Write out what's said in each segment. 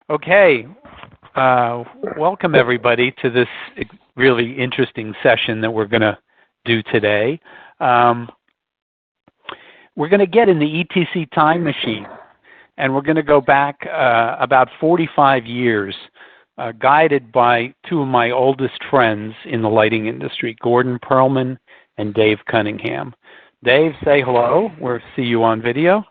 Okay, welcome everybody to this really interesting session that we're going to do today. We're going to get in the ETC time machine, and we're going to go back about 45 years, guided by two of my oldest friends in the lighting industry, Gordon Pearlman and Dave Cunningham. Dave, say hello. We'll see you on video.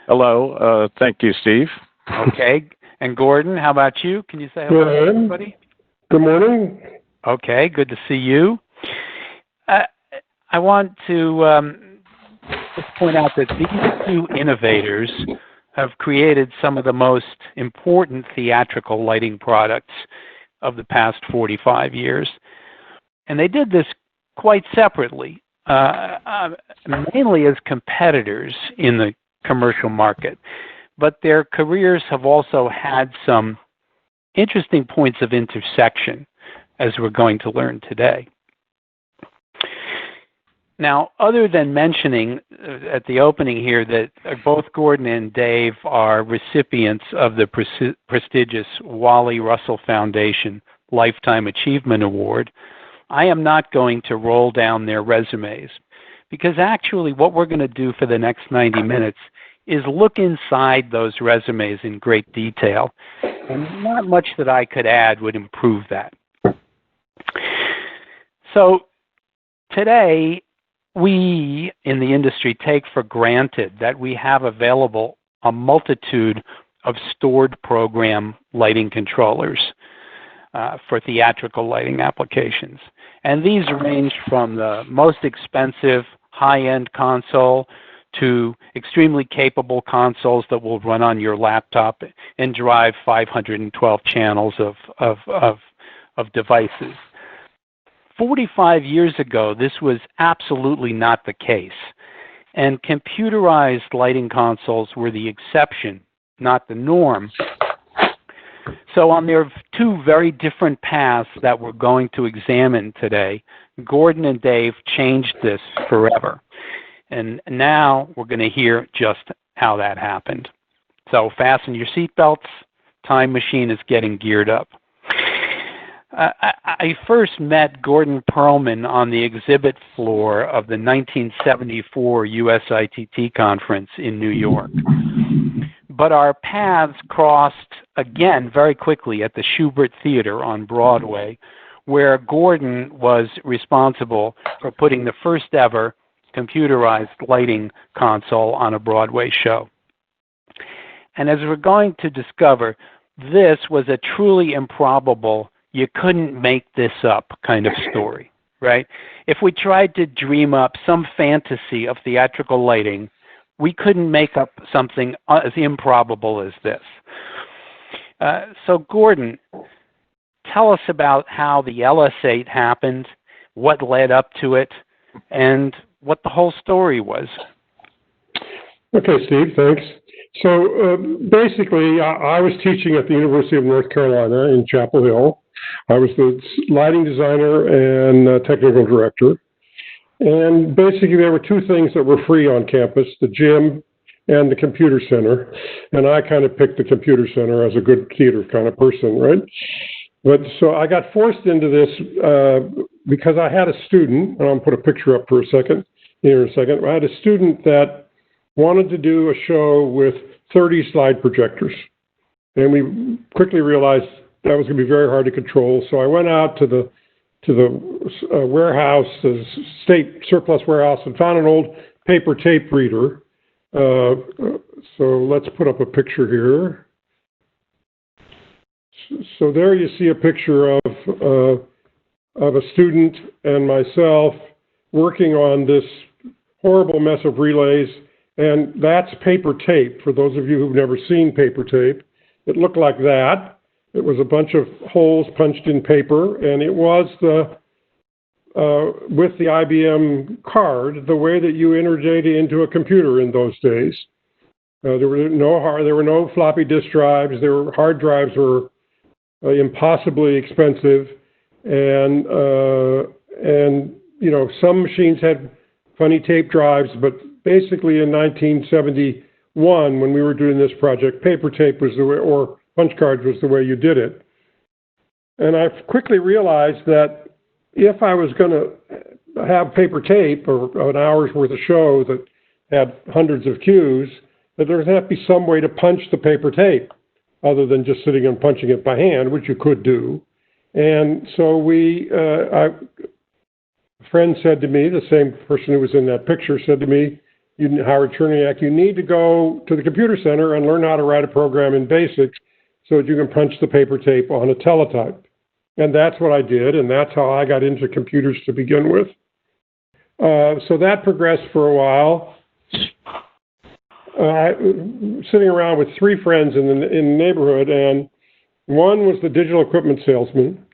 Hello. Thank you, Steve. Okay. And Gordon, how about you? Can you say hello to everybody? Good morning. Okay, good to see you. I want to just point out that these two innovators have created some of the most important theatrical lighting products of the past 45 years. And they did this quite separately, mainly as competitors in the commercial market. But their careers have also had some interesting points of intersection, as we're going to learn today. Now, other than mentioning at the opening here that both Gordon and Dave are recipients of the prestigious Wally Russell Foundation Lifetime Achievement Award, I am not going to roll down their resumes, because actually what we're going to do for the next 90 minutes is look inside those resumes in great detail, and not much that I could add would improve that. So today, we in the industry take for granted that we have available a multitude of stored program lighting controllers for theatrical lighting applications. And these range from the most expensive high-end console to extremely capable consoles that will run on your laptop and drive 512 channels of devices. 45 years ago, this was absolutely not the case, and computerized lighting consoles were the exception, not the norm. So on their two very different paths that we're going to examine today, Gordon and Dave changed this forever. And now we're going to hear just how that happened. So fasten your seatbelts. Time machine is getting geared up. I first met Gordon Pearlman on the exhibit floor of the 1974 USITT conference in New York. But our paths crossed again very quickly at the Schubert Theater on Broadway, where Gordon was responsible for putting the first ever computerized lighting console on a Broadway show. And as we're going to discover, this was a truly improbable, you couldn't make this up kind of story, right? If we tried to dream up some fantasy of theatrical lighting, we couldn't make up something as improbable as this. So Gordon, tell us about how the LS8 happened, what led up to it, and what the whole story was. Okay, Steve, thanks. So basically, I was teaching at the University of North Carolina in Chapel Hill. I was the lighting designer and technical director. And basically, there were two things that were free on campus, the gym and the computer center. And I kind of picked the computer center as a good theater kind of person, right? But so I got forced into this because I had a student, and I'm going to put a picture up for a second. Here in a second. I had a student that wanted to do a show with 30 slide projectors. And we quickly realized that was going to be very hard to control. So I went out to the warehouse, the state surplus warehouse, and found an old paper tape reader. So let's put up a picture here. So there you see a picture of a student and myself working on this horrible mess of relays, and that's paper tape. For those of you who've never seen paper tape, it looked like that. It was a bunch of holes punched in paper, and it was with the IBM card, the way that you enter data into a computer in those days. There were no floppy disk drives. Hard drives were impossibly expensive, and you know, some machines had funny tape drives, but basically in 1971, when we were doing this project, paper tape was the way, or punch cards was the way you did it. And I quickly realized that if I was going to have paper tape or an hour's worth of show that had hundreds of cues, that there would have to be some way to punch the paper tape other than just sitting and punching it by hand, which you could do. And so a friend said to me, the same person who was in that picture said to me, Howard Cherniak, you need to go to the computer center and learn how to write a program in BASIC so that you can punch the paper tape on a teletype. And that's what I did, and that's how I got into computers to begin with. So that progressed for a while. Sitting around with three friends in the neighborhood, and one was the digital equipment salesman,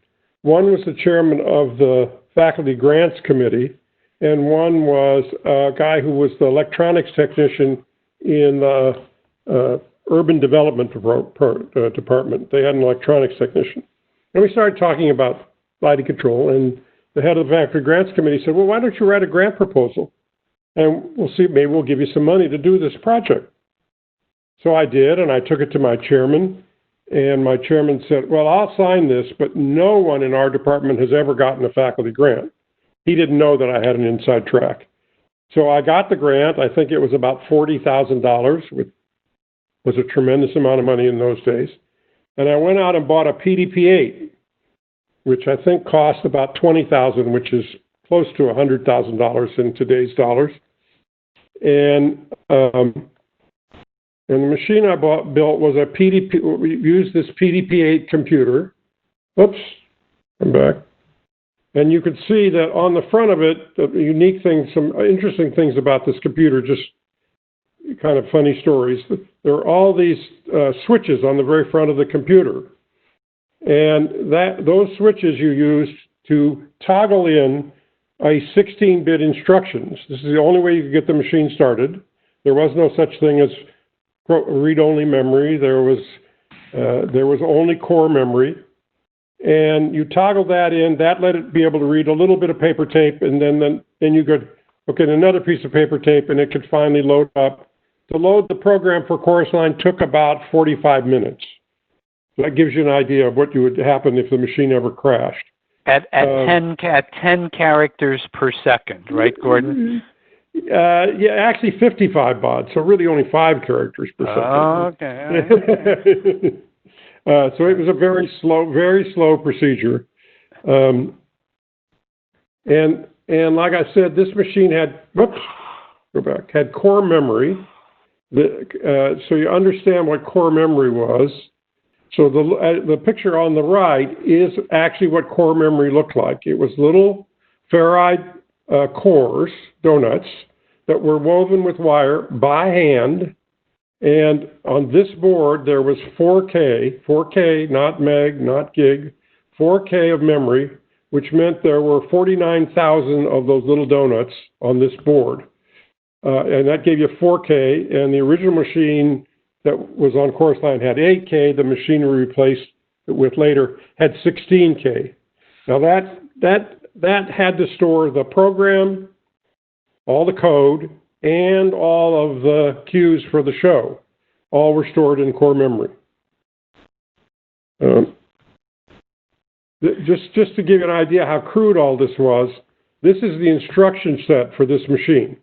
one was the chairman of the faculty grants committee, and one was a guy who was the electronics technician in the urban development department. They had an electronics technician. And we started talking about lighting control, and the head of the faculty grants committee said, well, why don't you write a grant proposal? And we'll see, maybe we'll give you some money to do this project. So I did, and I took it to my chairman, and my chairman said, well, I'll sign this, but no one in our department has ever gotten a faculty grant. He didn't know that I had an inside track. So I got the grant. I think it was about $40,000, which was a tremendous amount of money in those days. And I went out and bought a PDP-8, which I think cost about $20,000, which is close to $100,000 in today's dollars. And the machine I built was a PDP. We used this PDP-8 computer. Oops, I'm back. And you could see that on the front of it, the unique things, some interesting things about this computer, just kind of funny stories. There are all these switches on the very front of the computer. And those switches you used to toggle in a 16-bit instructions. This is the only way you could get the machine started. There was no such thing as read-only memory. There was only core memory. And you toggle that in, that let it be able to read a little bit of paper tape, and then you could look at another piece of paper tape, and it could finally load up. To load the program for Chorus Line took about 45 minutes. So that gives you an idea of what would happen if the machine ever crashed. At 10 characters per second, right, Gordon? Yeah, actually 55 baud, so really only 5 characters per second. Oh, okay. So it was a very slow procedure. And like I said, this machine had, had core memory. So you understand what core memory was. So the picture on the right is actually what core memory looked like. It was little ferrite cores, donuts, that were woven with wire by hand. And on this board, there was 4K, not meg, not gig, 4K of memory, which meant there were 49,000 of those little donuts on this board. And that gave you 4K, and the original machine that was on Chorus Line had 8K. The machine we replaced it with later had 16K. Now that had to store the program, all the code, and all of the cues for the show. All were stored in core memory. Just to give you an idea how crude all this was, this is the instruction set for this machine.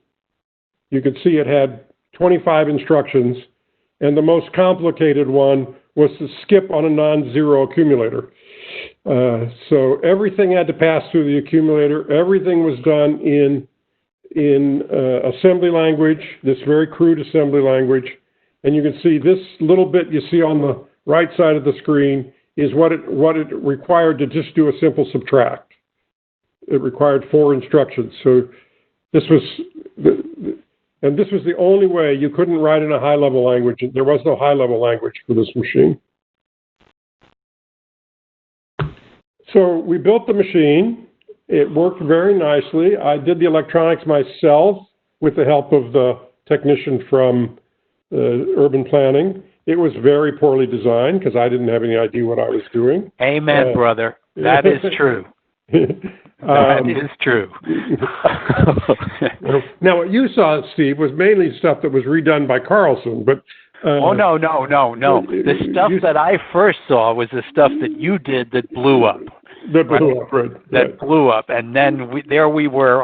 You could see it had 25 instructions, and the most complicated one was to skip on a non-zero accumulator. So everything had to pass through the accumulator. Everything was done in assembly language, this very crude assembly language. And you can see this little bit you see on the right side of the screen is what it required to just do a simple subtract. It required 4 instructions. So this was the only way. You couldn't write in a high-level language. There was no high-level language for this machine. So we built the machine. It worked very nicely. I did the electronics myself with the help of the technician from urban planning. It was very poorly designed because I didn't have any idea what I was doing. Amen, brother. That is true. That is true. Now, what you saw, Steve, was mainly stuff that was redone by Carlson, but Oh, no. The stuff that I first saw was the stuff that you did that blew up. That blew up, right. That blew up. And then we were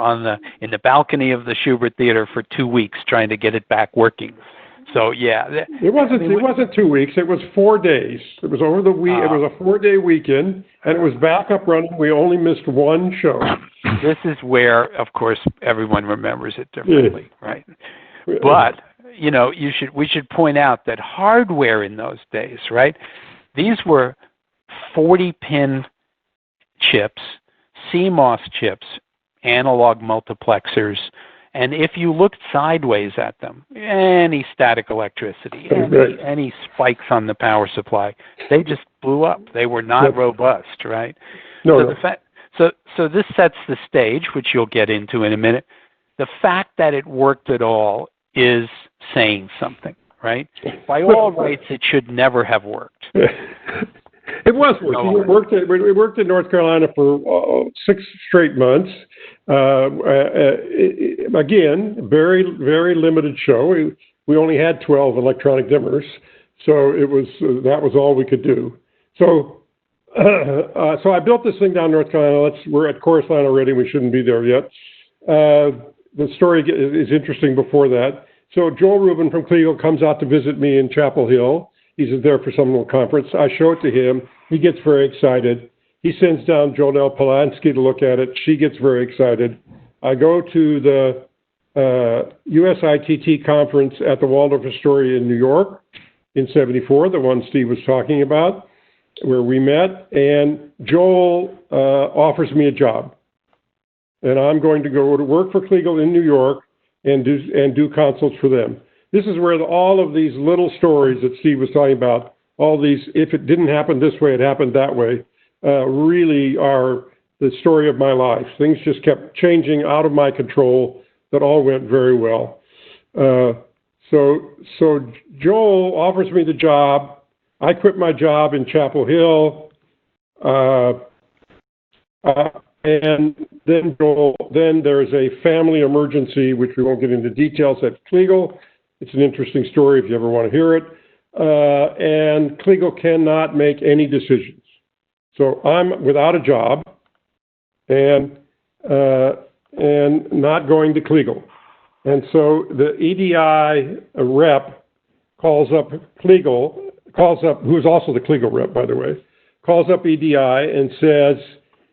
in the balcony of the Schubert Theater for 2 weeks trying to get it back working. So, yeah. It wasn't 2 weeks. It was 4 days. It was over the week. It was a 4-day weekend, and it was back up running. We only missed one show. This is where, of course, everyone remembers it differently, right? But, we should point out that hardware in those days, right? These were 40-pin chips, CMOS chips, analog multiplexers, and if you looked sideways at them, any static electricity, any spikes on the power supply, they just blew up. They were not robust, right? So this sets the stage, which you'll get into in a minute. The fact that it worked at all is saying something, right? By all rights, it should never have worked. It was working. We worked in North Carolina for 6 straight months. Again, very, very limited show. We only had 12 electronic dimmers, so that was all we could do. So I built this thing down in North Carolina. We're at chorus line already. We shouldn't be there yet. The story is interesting before that. So Joel Rubin from Kliegl comes out to visit me in Chapel Hill. He's there for some little conference. I show it to him. He gets very excited. He sends down Jonelle Polanski to look at it. She gets very excited. I go to the USITT conference at the Waldorf Astoria in New York in '74, the one Steve was talking about, where we met. And Joel offers me a job. And I'm going to go to work for Kliegl in New York and do consults for them. This is where all of these little stories that Steve was talking about, all these, if it didn't happen this way, it happened that way, really are the story of my life. Things just kept changing out of my control, that all went very well. So Joel offers me the job. I quit my job in Chapel Hill. And then there's a family emergency, which we won't get into details, at Kliegl. It's an interesting story if you ever want to hear it. And Kliegl cannot make any decisions. So I'm without a job and not going to Kliegl. And so the EDI rep calls up Kliegl, who's also the Kliegl rep, by the way, calls up EDI and says,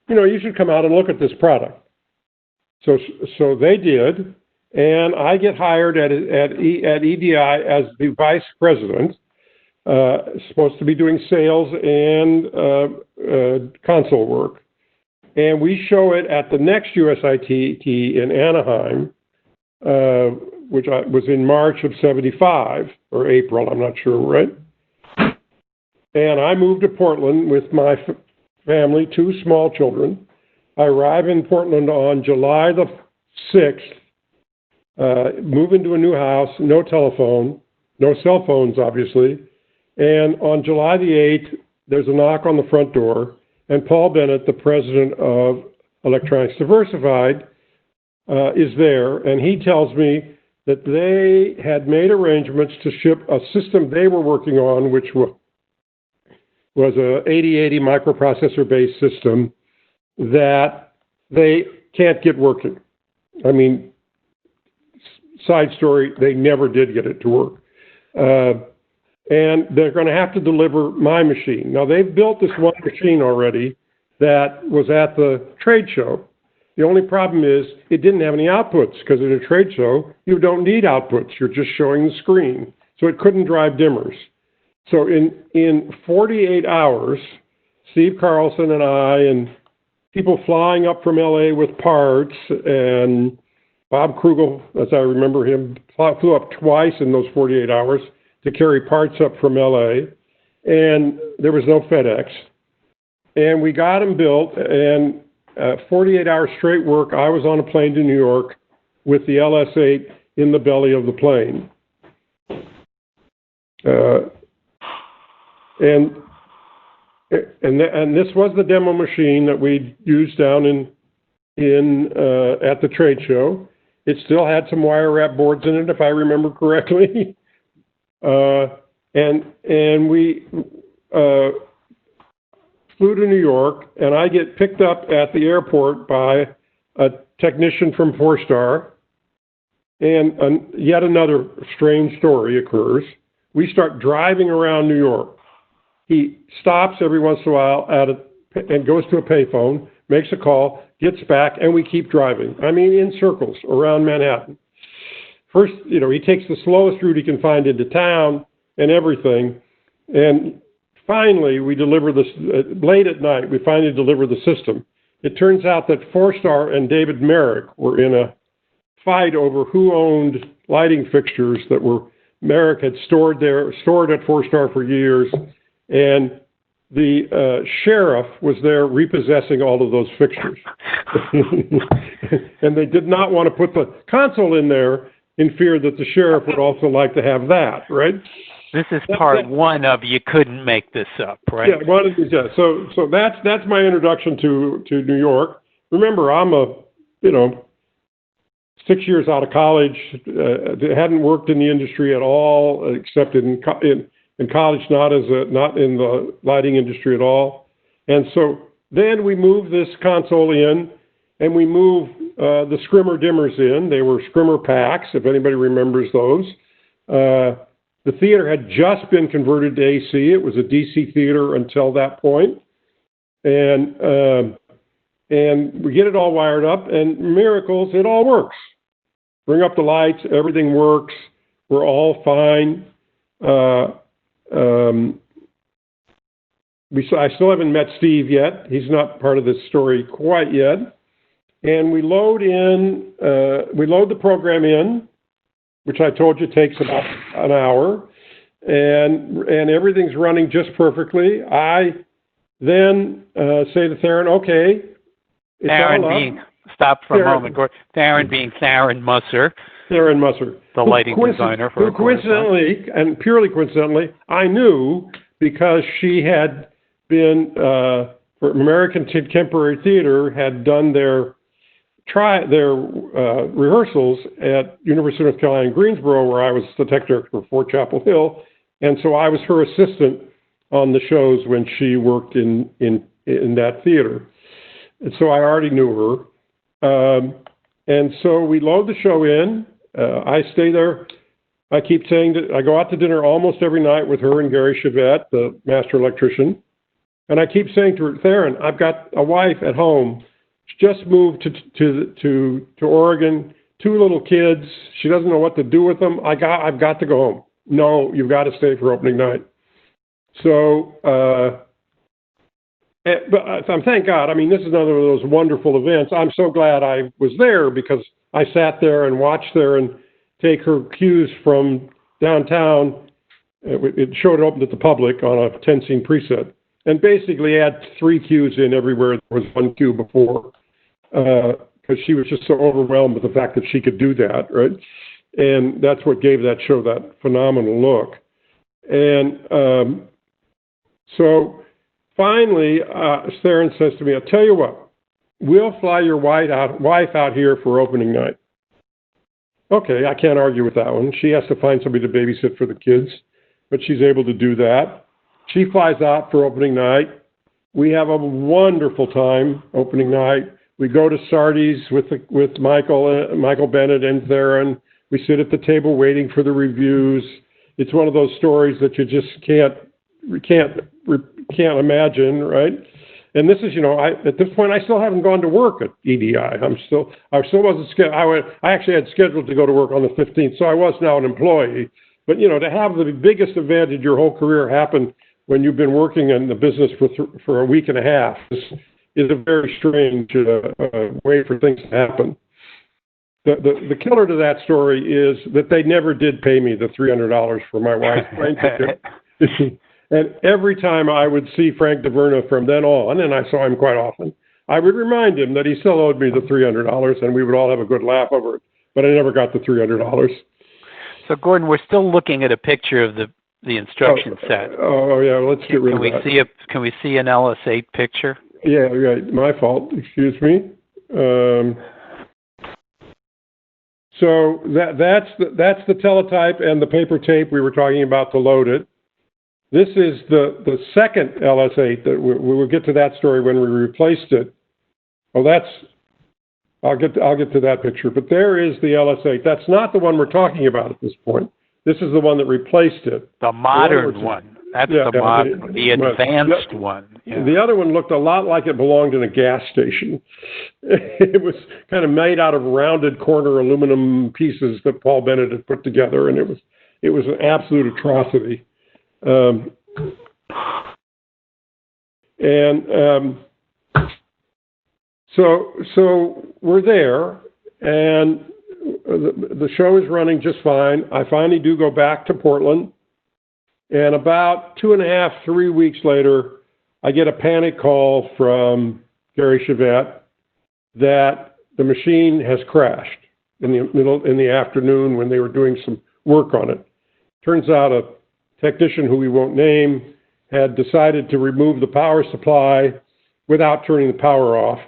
you should come out and look at this product. So they did, and I get hired at EDI as the vice president, supposed to be doing sales and console work. And we show it at the next USITT in Anaheim, which was in March of '75, or April, I'm not sure, right? And I moved to Portland with my family, 2 small children. I arrive in Portland on July the 6th, move into a new house, no telephone, no cell phones, obviously. And on July the 8th, there's a knock on the front door, and Paul Bennett, the president of Electronics Diversified, is there, and he tells me that they had made arrangements to ship a system they were working on, which was a 8080 microprocessor-based system that they can't get working. I mean, side story, they never did get it to work. And they're going to have to deliver my machine. Now, they've built this one machine already that was at the trade show. The only problem is it didn't have any outputs, because at a trade show, you don't need outputs. You're just showing the screen. So it couldn't drive dimmers. So in 48 hours, Steve Carlson and I and people flying up from LA with parts, and Bob Krugel, as I remember him, flew up twice in those 48 hours to carry parts up from LA, and there was no FedEx. And we got them built, and 48 hours straight work, I was on a plane to New York with the LS-8 in the belly of the plane. And this was the demo machine that we used down at the trade show. It still had some wire wrap boards in it, if I remember correctly. And we flew to New York, and I get picked up at the airport by a technician from 4-Star, and yet another strange story occurs. We start driving around New York. He stops every once in a while and goes to a payphone, makes a call, gets back, and we keep driving. I mean, in circles around Manhattan. First, he takes the slowest route he can find into town and everything. And finally, we deliver this, late at night, we finally deliver the system. It turns out that 4-Star and David Merrick were in a fight over who owned lighting fixtures that Merrick had stored at 4-Star for years. And the sheriff was there repossessing all of those fixtures. And they did not want to put the console in there in fear that the sheriff would also like to have that, right? This is part one of You Couldn't Make This Up, right? Yeah, so that's my introduction to New York. Remember, I'm 6 years out of college, hadn't worked in the industry at all, except in college, not in the lighting industry at all. And so then we moved this console in, and we moved the Scrimmer dimmers in. They were Scrimmer packs, if anybody remembers those. The theater had just been converted to AC. It was a DC theater until that point. And we get it all wired up, and miracles, it all works. Bring up the lights, everything works. We're all fine. I still haven't met Steve yet. He's not part of this story quite yet. And we load the program in, which I told you takes about an hour, and everything's running just perfectly. I then say to Theron, okay, it's all up. Stop for a moment. Theron being Theron Musser. Theron Musser. The lighting designer. Who coincidentally, and purely coincidentally, I knew because she had been, for American Contemporary Theater, had done their rehearsals at University of North Carolina in Greensboro, where I was the tech director for Chapel Hill, and so I was her assistant on the shows when she worked in that theater, and so I already knew her. And so we load the show in. I stay there. I keep saying that I go out to dinner almost every night with her and Gary Chevette, the master electrician, and I keep saying to her, Theron, I've got a wife at home. She just moved to Oregon, 2 little kids. She doesn't know what to do with them. I've got to go home. No, you've got to stay for opening night. So, but thank God. I mean, this is another of those wonderful events. I'm so glad I was there because I sat there and watched her and take her cues from downtown. It showed it open to the public on a 10-scene preset. And basically add 3 cues in everywhere there was 1 cue before, because she was just so overwhelmed with the fact that she could do that, right? And that's what gave that show that phenomenal look. And so finally, Theron says to me, I'll tell you what, we'll fly your wife out here for opening night. Okay, I can't argue with that one. She has to find somebody to babysit for the kids, but she's able to do that. She flies out for opening night. We have a wonderful time opening night. We go to Sardi's with Michael Bennett and Theron. We sit at the table waiting for the reviews. It's one of those stories that you just can't imagine, right? And this is, at this point, I still haven't gone to work at EDI. I still wasn't scheduled. I actually had scheduled to go to work on the 15th, so I was now an employee. But, to have the biggest event in your whole career happen when you've been working in the business for a week and a half is a very strange way for things to happen. The killer to that story is that they never did pay me the $300 for my wife's plane ticket. And every time I would see Frank DeVerna from then on, and I saw him quite often, I would remind him that he still owed me the $300, and we would all have a good laugh over it. But I never got the $300. So, Gordon, we're still looking at a picture of the instruction set. Oh, yeah, let's get rid of that. Can we see an LS8 picture? Yeah, right. My fault. Excuse me. So that's the teletype and the paper tape we were talking about to load it. This is the second LS8 that we will get to that story when we replaced it. Oh, I'll get to that picture. But there is the LS8. That's not the one we're talking about at this point. This is the one that replaced it. The modern one. That's the modern, the advanced one. Yeah. The other one looked a lot like it belonged in a gas station. It was kind of made out of rounded corner aluminum pieces that Paul Bennett had put together, and it was an absolute atrocity. So we're there, and the show is running just fine. I finally do go back to Portland, and about 2.5, 3 weeks later, I get a panic call from Gary Chevette that the machine has crashed in the afternoon when they were doing some work on it. Turns out a technician who we won't name had decided to remove the power supply without turning the power off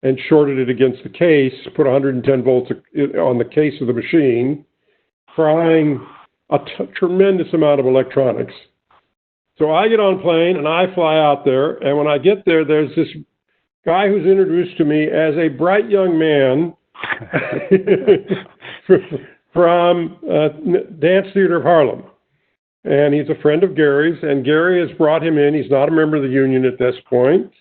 and shorted it against the case, put 110 volts on the case of the machine, frying a tremendous amount of electronics. So I get on a plane and I fly out there, and when I get there, there's this guy who's introduced to me as a bright young man from Dance Theater of Harlem. And he's a friend of Gary's, and Gary has brought him in. He's not a member of the union at this point,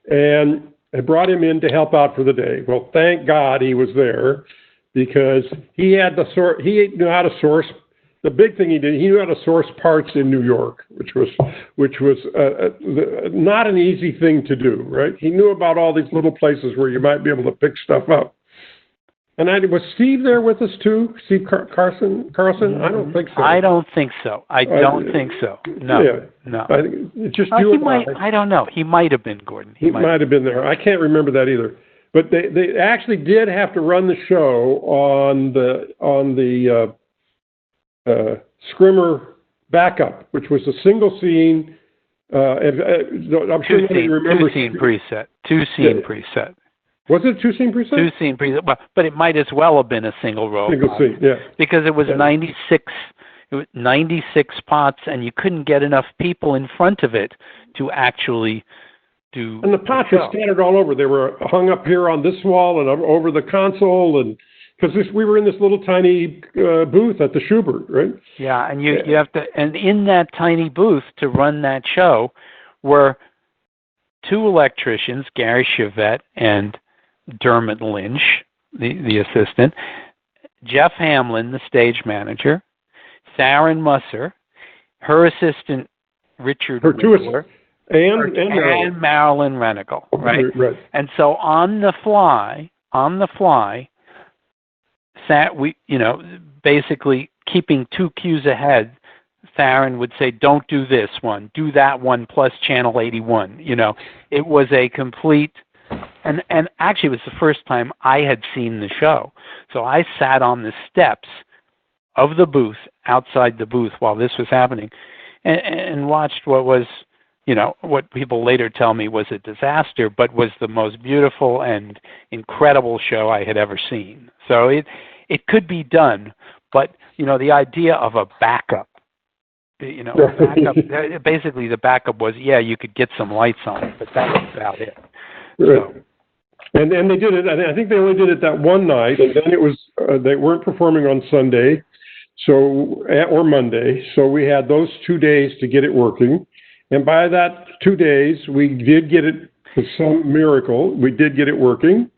and had brought him in to help out for the day. Well, thank God he was there, because he knew how to source. The big thing he did, he knew how to source parts in New York, which was not an easy thing to do, right? He knew about all these little places where you might be able to pick stuff up. And was Steve there with us too? Steve Carson? I don't think so. I don't think so. I don't think so. No. Yeah. No. I think it's just he might. I don't know. He might have been, Gordon. He might have been there. I can't remember that either. But they actually did have to run the show on the Scrimmer backup, which was a single scene. I'm sure nobody remembers. Two-scene preset. Was it a two-scene preset? Two-scene preset, but it might as well have been a single row. Single scene, yeah. Because it was 96. It was 96 pots, and you couldn't get enough people in front of it to actually do. And the pots were scattered all over. They were hung up here on this wall and over the console, and because we were in this little tiny booth at the Schubert, right? Yeah, and you have to, and in that tiny booth to run that show were two electricians, Gary Chevette and Dermot Lynch, the assistant, Jeff Hamlin, the stage manager, Theron Musser, her assistant Richard Whittler, and Marilyn Renigal, right? And so on the fly, basically keeping two cues ahead, Theron would say, "Don't do this one, do that one plus channel 81." It was a complete. And actually, it was the first time I had seen the show. So I sat on the steps of the booth, outside the booth, while this was happening, and watched what was, what people later tell me was a disaster, but was the most beautiful and incredible show I had ever seen. So it could be done, but, the idea of a backup, basically the backup was, you could get some lights on it, but that was about it. Right. So. And they did it. I think they only did it that one night, and then it was they weren't performing on Sunday, or Monday. So we had those 2 days to get it working, and by that 2 days, we did get it. For some miracle, we did get it working.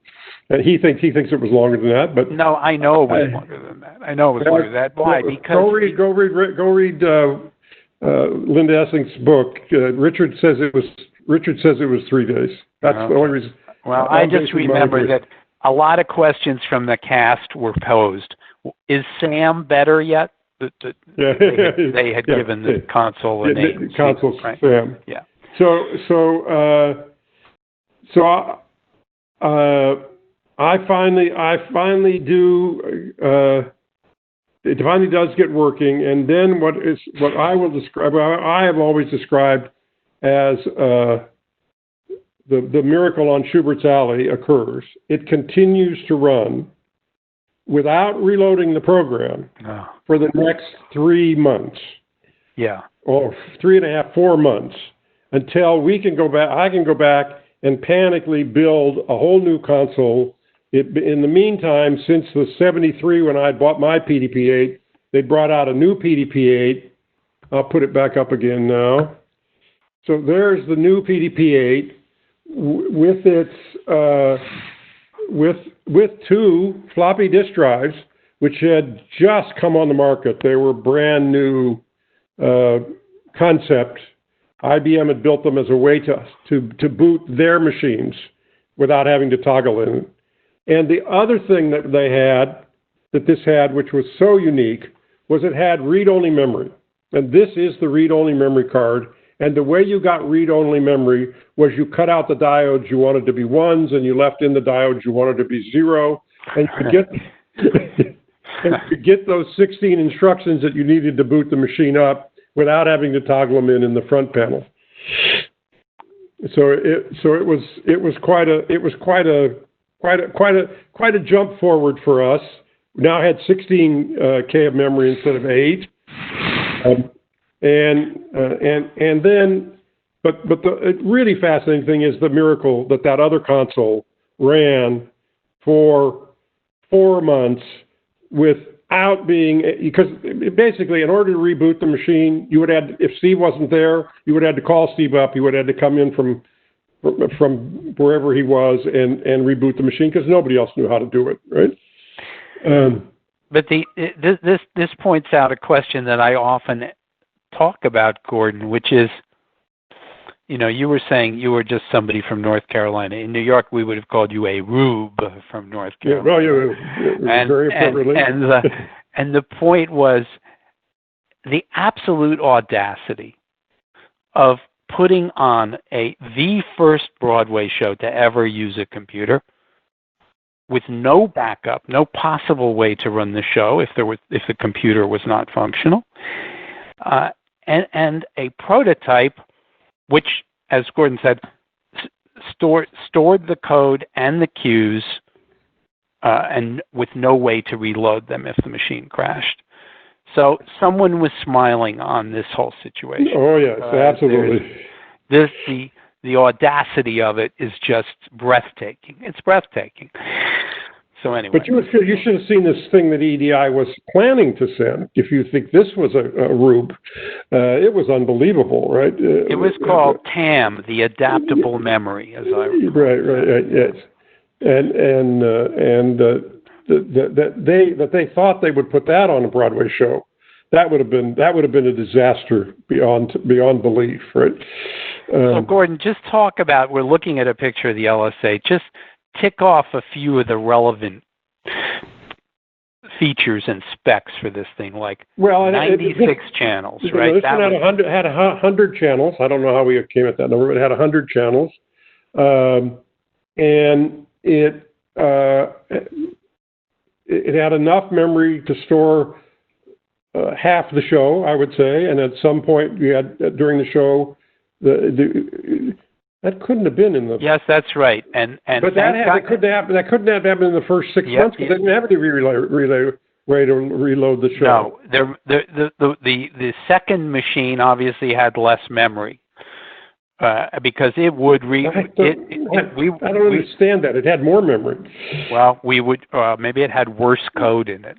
And he thinks it was longer than that, but no, I know it was longer than that. I know it was longer than that. Why? Because go read Linda Essing's book. Richard says it was 3 days. That's the only reason. Well, I just remember that a lot of questions from the cast were posed. Is Sam better yet? They had given the console a name. Console right? Sam. Yeah. I finally do. It finally does get working, and then what I will describe. I have always described as the miracle on Schubert's Alley occurs. It continues to run. without reloading the program for the next 3 months. Yeah. Or 3.5, 4 months until we can go back. I can go back and panically build a whole new console. In the meantime, since the 73, when I bought my PDP-8, they brought out a new PDP-8. I'll put it back up again now. So there's the new PDP-8 with its with 2 floppy disk drives, which had just come on the market. They were brand new concept. IBM had built them as a way to boot their machines without having to toggle in. And the other thing that this had, which was so unique, was it had read-only memory. And this is the read-only memory card. And the way you got read-only memory was you cut out the diodes you wanted to be 1s, and you left in the diodes you wanted to be 0. And you get those 16 instructions that you needed to boot the machine up without having to toggle them in the front panel. So it was quite a jump forward for us. We now had 16K of memory instead of 8. And then, but the really fascinating thing is the miracle that other console ran for 4 months without being, because basically in order to reboot the machine, you would have, if Steve wasn't there, you would have to call Steve up. He would have to come in from wherever he was and reboot the machine because nobody else knew how to do it, right? But this points out a question that I often talk about, Gordon, which is, you were saying you were just somebody from North Carolina. In New York, we would have called you a rube from North Carolina. Yeah, well, very appropriately. And the point was the absolute audacity of putting on the first Broadway show to ever use a computer with no backup, no possible way to run the show if the computer was not functional, and a prototype which, as Gordon said, stored the code and the cues, and with no way to reload them if the machine crashed. So someone was smiling on this whole situation. Oh yes, absolutely. The audacity of it is just breathtaking. It's breathtaking. So anyway. But you should have seen this thing that EDI was planning to send. If you think this was a rube, it was unbelievable, right? It was called TAM, the adaptable memory, as I recall. Right, yes. And that they thought they would put that on a Broadway show. That would have been a disaster beyond belief, right? So Gordon, just talk about, we're looking at a picture of the LSA. Just tick off a few of the relevant features and specs for this thing, like 96 channels, right? This one had 100 channels. I don't know how we came at that number, but it had 100 channels, and it had enough memory to store half the show, I would say, and at some point you had during the show that couldn't have been in the. Yes, that's right, but that couldn't have happened in the first 6 months because they didn't have any way to reload the show. No, the second machine obviously had less memory because it would read. I don't understand that. It had more memory. Well, we would maybe it had worse code in it.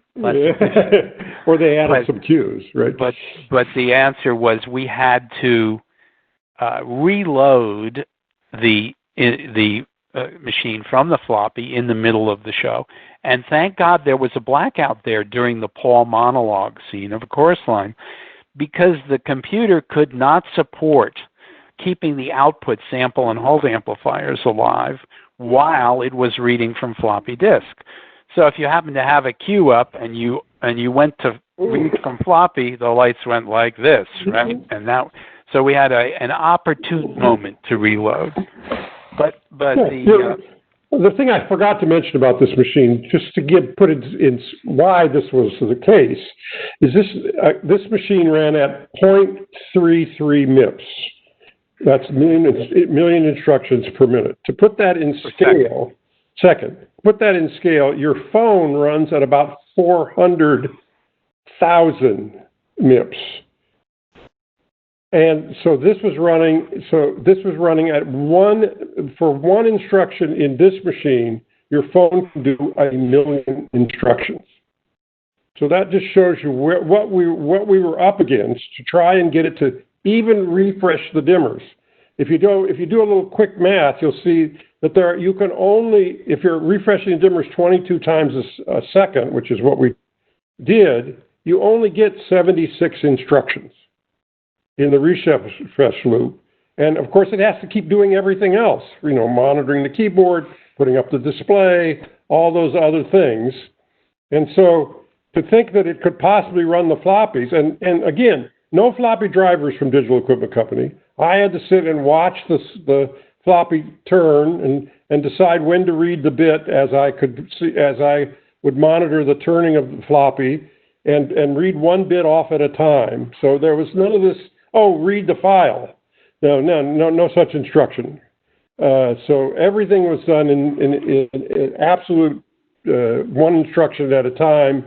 Or they added some cues, right? But the answer was we had to reload the machine from the floppy in the middle of the show. And thank God there was a blackout there during the Paul monologue scene of A Chorus Line, because the computer could not support keeping the output sample and hold amplifiers alive while it was reading from floppy disk. So if you happen to have a cue up and you went to read from floppy, the lights went like this, right? And so we had an opportune moment to reload. But the thing I forgot to mention about this machine, just to put it in why this was the case, is this machine ran at 0.33 MIPS. That's million instructions per minute. To put that in second. Put that in scale. Your phone runs at about 400,000 MIPS. And so this was running at for one instruction in this machine, your phone can do 1 million instructions. So that just shows you what we were up against to try and get it to even refresh the dimmers. If you do a little quick math, you'll see that you can only, if you're refreshing the dimmers 22 times a second, which is what we did, you only get 76 instructions in the refresh loop. And of course, it has to keep doing everything else, monitoring the keyboard, putting up the display, all those other things. And so to think that it could possibly run the floppies, and again, no floppy drivers from Digital Equipment Company. I had to sit and watch the floppy turn and decide when to read the bit as I would monitor the turning of the floppy and read one bit off at a time. So there was none of this, read the file. No such instruction. So everything was done in absolute one instruction at a time.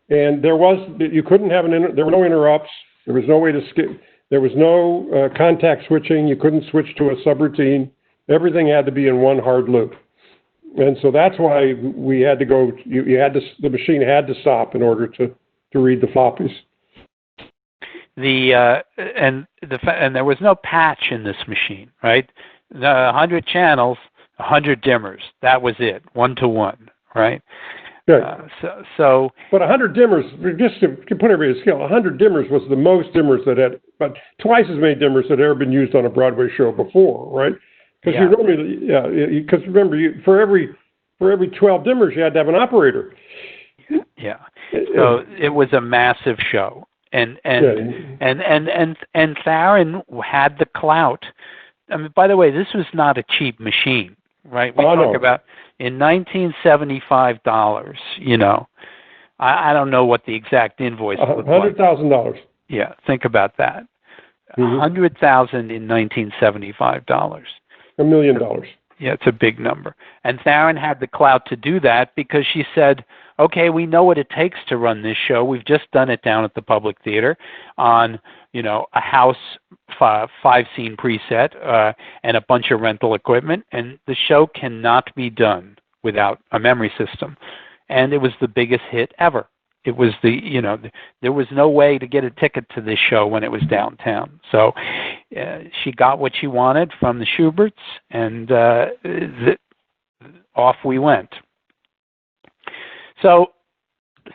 And there were no interrupts. There was no way to skip. There was no contact switching. You couldn't switch to a subroutine. Everything had to be in one hard loop. And so that's why we had to go. The machine had to stop in order to read the floppies. And there was no patch in this machine, right? 100 channels, 100 dimmers. That was it, 1-to-1, right? Right. But 100 dimmers, just to put everybody to scale, 100 dimmers was the most dimmers that had, but twice as many dimmers that had ever been used on a Broadway show before, right? Because remember, for every 12 dimmers, you had to have an operator. Yeah. So it was a massive show, and Theron had the clout. I mean, by the way, this was not a cheap machine, right? We talk about. In $1975, I don't know what the exact invoice was. $100,000. Yeah, think about that. $100,000 in $1975. $1 million. Yeah, it's a big number. And Theron had the clout to do that because she said, okay, we know what it takes to run this show. We've just done it down at the Public Theater on, a house five-scene preset and a bunch of rental equipment. And the show cannot be done without a memory system. And it was the biggest hit ever. It was there was no way to get a ticket to this show when it was downtown. So she got what she wanted from the Schuberts, and off we went. So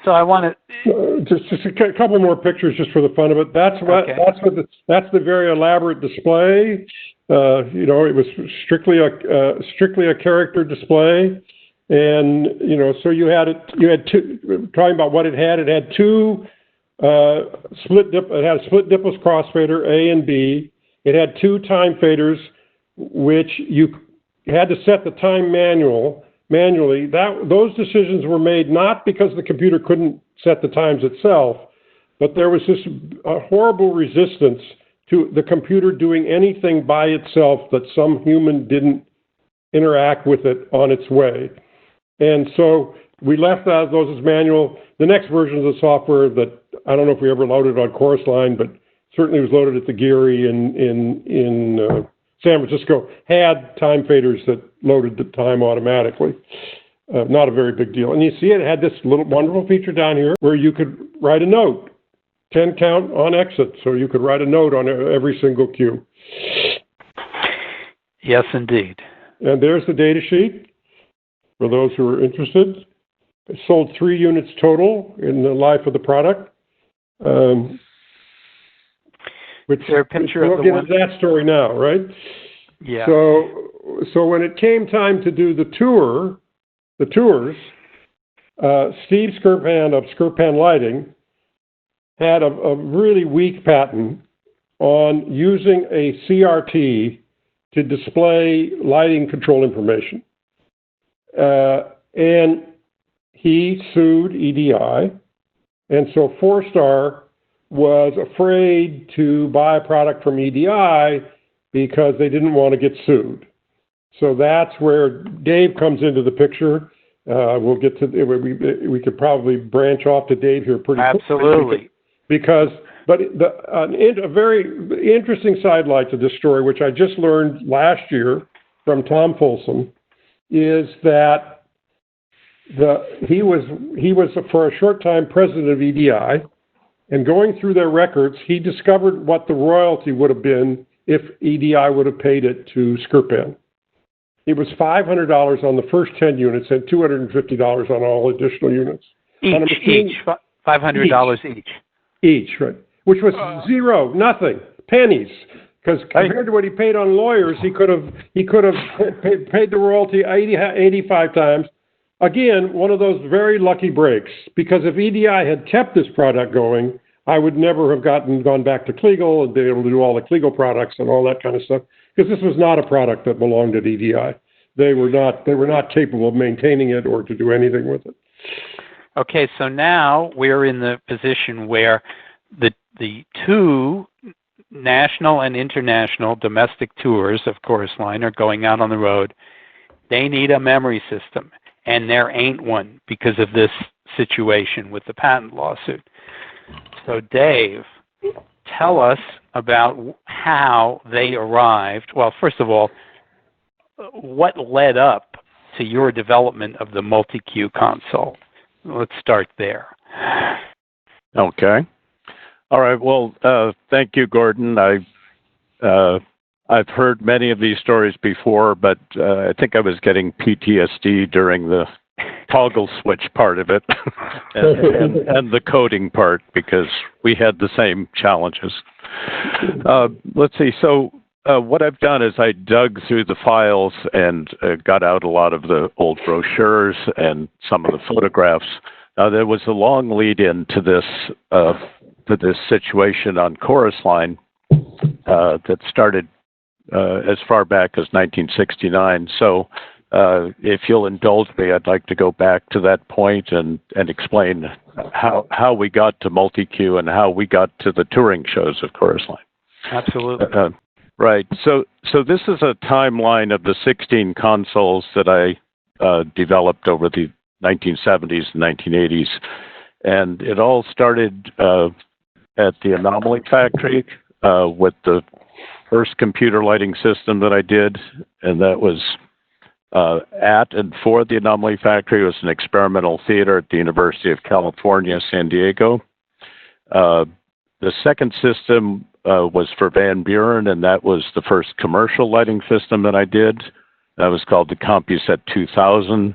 I want to just a couple more pictures just for the fun of it. That's the very elaborate display. It was strictly a character display, and so you had two. Talking about what it had two split dip. It had a split dipless crossfader A and B. It had two time faders, which you had to set the time manually. Those decisions were made not because the computer couldn't set the times itself, but there was this horrible resistance to the computer doing anything by itself that some human didn't interact with it on its way. And so we left those as manual. The next version of the software that I don't know if we ever loaded on Chorus Line, but certainly was loaded at the Geary in San Francisco, had time faders that loaded the time automatically. Not a very big deal. And you see it had this little wonderful feature down here where you could write a note, 10 count on exit. So you could write a note on every single cue. Yes, indeed. And there's the data sheet for those who are interested. It sold 3 units total in the life of the product. Which is there a picture we'll of the get one? into that story now, right? Yeah. So when it came time to do the tours, Steve Skirpan of Skirpan Lighting had a really weak patent on using a CRT to display lighting control information. And he sued EDI, and so Four Star was afraid to buy a product from EDI because they didn't want to get sued. So that's where Dave comes into the picture. We'll get to, we could probably branch off to Dave here pretty quickly. Absolutely. But a very interesting sidelight to this story, which I just learned last year from Tom Folsom, is that he was for a short time president of EDI, and going through their records, he discovered what the royalty would have been if EDI would have paid it to Skirpan. It was $500 on the first 10 units and $250 on all additional units. Each, $500 each. Each, right. Which was zero, nothing, pennies. Because compared to what he paid on lawyers, he could have paid the royalty 85 times. Again, one of those very lucky breaks. Because if EDI had kept this product going, I would never have gone back to Kliegl and been able to do all the Kliegl products and all that kind of stuff. Because this was not a product that belonged at EDI. They were not capable of maintaining it or to do anything with it. Okay, so now we're in the position where the two national and international domestic tours of Chorus Line are going out on the road. They need a memory system, and there ain't one because of this situation with the patent lawsuit. So, Dave, tell us about how they arrived. Well, first of all, what led up to your development of the multi-cue console? Let's start there. Okay. All right. Well, thank you, Gordon. I've heard many of these stories before, but I think I was getting PTSD during the toggle switch part of it and the coding part because we had the same challenges. Let's see. So what I've done is I dug through the files and got out a lot of the old brochures and some of the photographs. There was a long lead-in to this situation on Chorus Line that started as far back as 1969. So if you'll indulge me, I'd like to go back to that point and explain how we got to multi-cue and how we got to the touring shows of Chorus Line. Absolutely. Right. So this is a timeline of the 16 consoles that I developed over the 1970s and 1980s. And it all started at the Anomaly Factory with the first computer lighting system that I did, and that was at and for the Anomaly Factory. It was an experimental theater at the University of California, San Diego. The second system was for Van Buren, and that was the first commercial lighting system that I did. That was called the CompuSet 2000.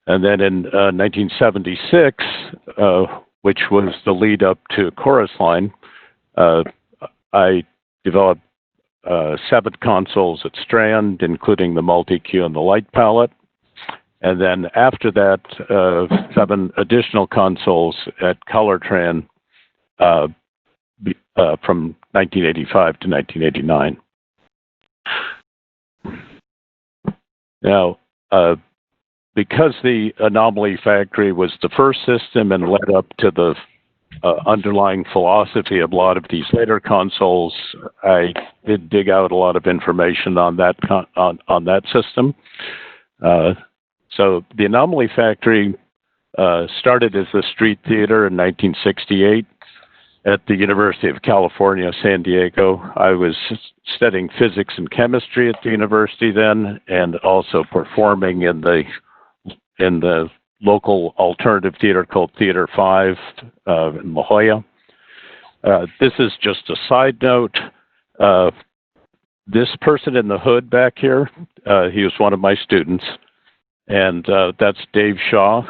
And then in 1976, which was the lead up to Chorus Line, I developed 7 consoles at Strand, including the multi-cue and the light palette. And then after that, 7 additional consoles at Colortran from 1985 to 1989. Now, because the Anomaly Factory was the first system and led up to the underlying philosophy of a lot of these later consoles, I did dig out a lot of information on that on that system. So the Anomaly Factory started as a street theater in 1968 at the University of California, San Diego. I was studying physics and chemistry at the university then, and also performing in the local alternative theater called Theater 5 in La Jolla. This is just a side note. This person in the hood back here, he was one of my students, and that's Dave Shaw.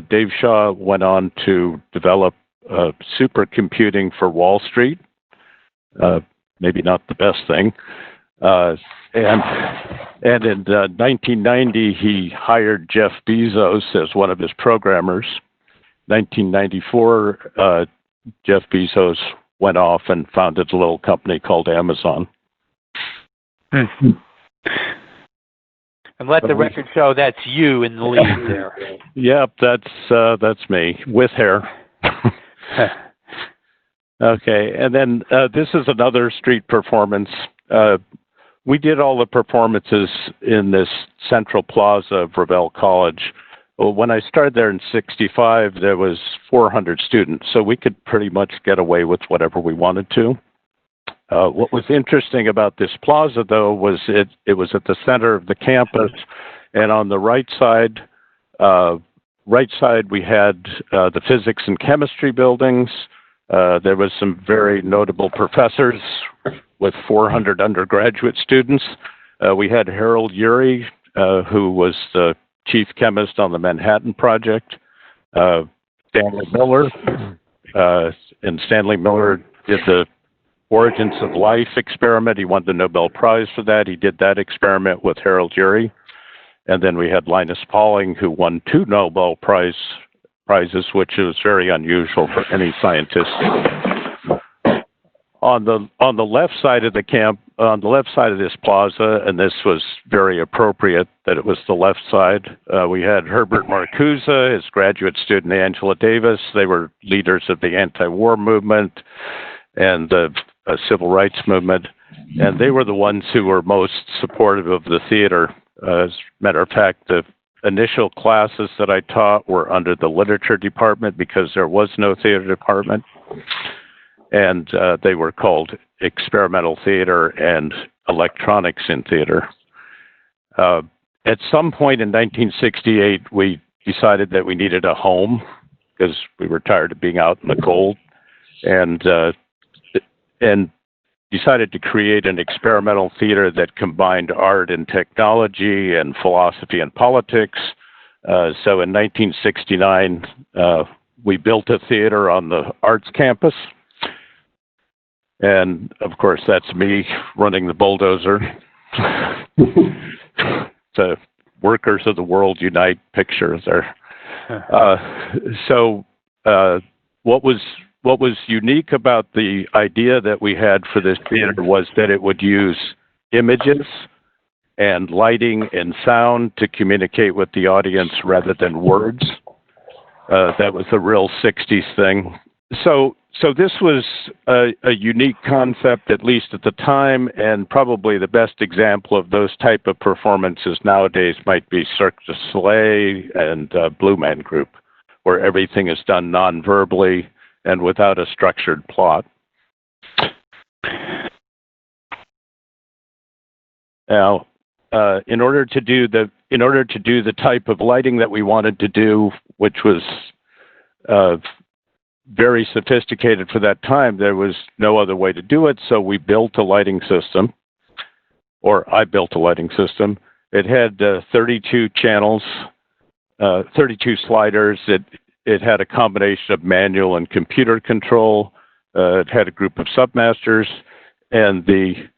Dave Shaw went on to develop supercomputing for Wall Street. Maybe not the best thing. And in 1990, he hired Jeff Bezos as one of his programmers. 1994, Jeff Bezos went off and founded a little company called Amazon. Mm-hmm. And let the record show that's you in the lead there. Yep, that's me with hair. Okay, and then this is another street performance. we did all the performances in this central plaza of Revelle College. Well, when I started there in '65, there was 400 students, so we could pretty much get away with whatever we wanted to. What was interesting about this plaza, though, was it was at the center of the campus, and on the right side, we had the physics and chemistry buildings. There was some very notable professors with 400 undergraduate students. We had Harold Urey, who was the chief chemist on the Manhattan Project. Stanley Miller, and Stanley Miller did the Origins of Life experiment. He won the Nobel Prize for that. He did that experiment with Harold Urey. And then we had Linus Pauling, who won 2 Nobel Prizes, which was very unusual for any scientist. On the left side of the on the left side of this plaza, and this was very appropriate that it was the left side, we had Herbert Marcuse, his graduate student Angela Davis. They were leaders of the anti-war movement and the civil rights movement, and they were the ones who were most supportive of the theater. As a matter of fact, the initial classes that I taught were under the literature department because there was no theater department. And they were called experimental theater and electronics in theater. At some point in 1968, we decided that we needed a home because we were tired of being out in the cold, and decided to create an experimental theater that combined art and technology and philosophy and politics. So in 1969, we built a theater on the arts campus. And of course, that's me running the bulldozer. The Workers of the World Unite picture there. What was unique about the idea that we had for this theater was that it would use images and lighting and sound to communicate with the audience rather than words. That was a real 60s thing. So this was a unique concept, at least at the time, and probably the best example of those type of performances nowadays might be Cirque du Soleil and Blue Man Group, where everything is done non-verbally and without a structured plot. Now, in order to do the type of lighting that we wanted to do, which was very sophisticated for that time, there was no other way to do it, so we built a lighting system, or I built a lighting system. It had 32 channels, 32 sliders. It had a combination of manual and computer control. It had a group of submasters, and the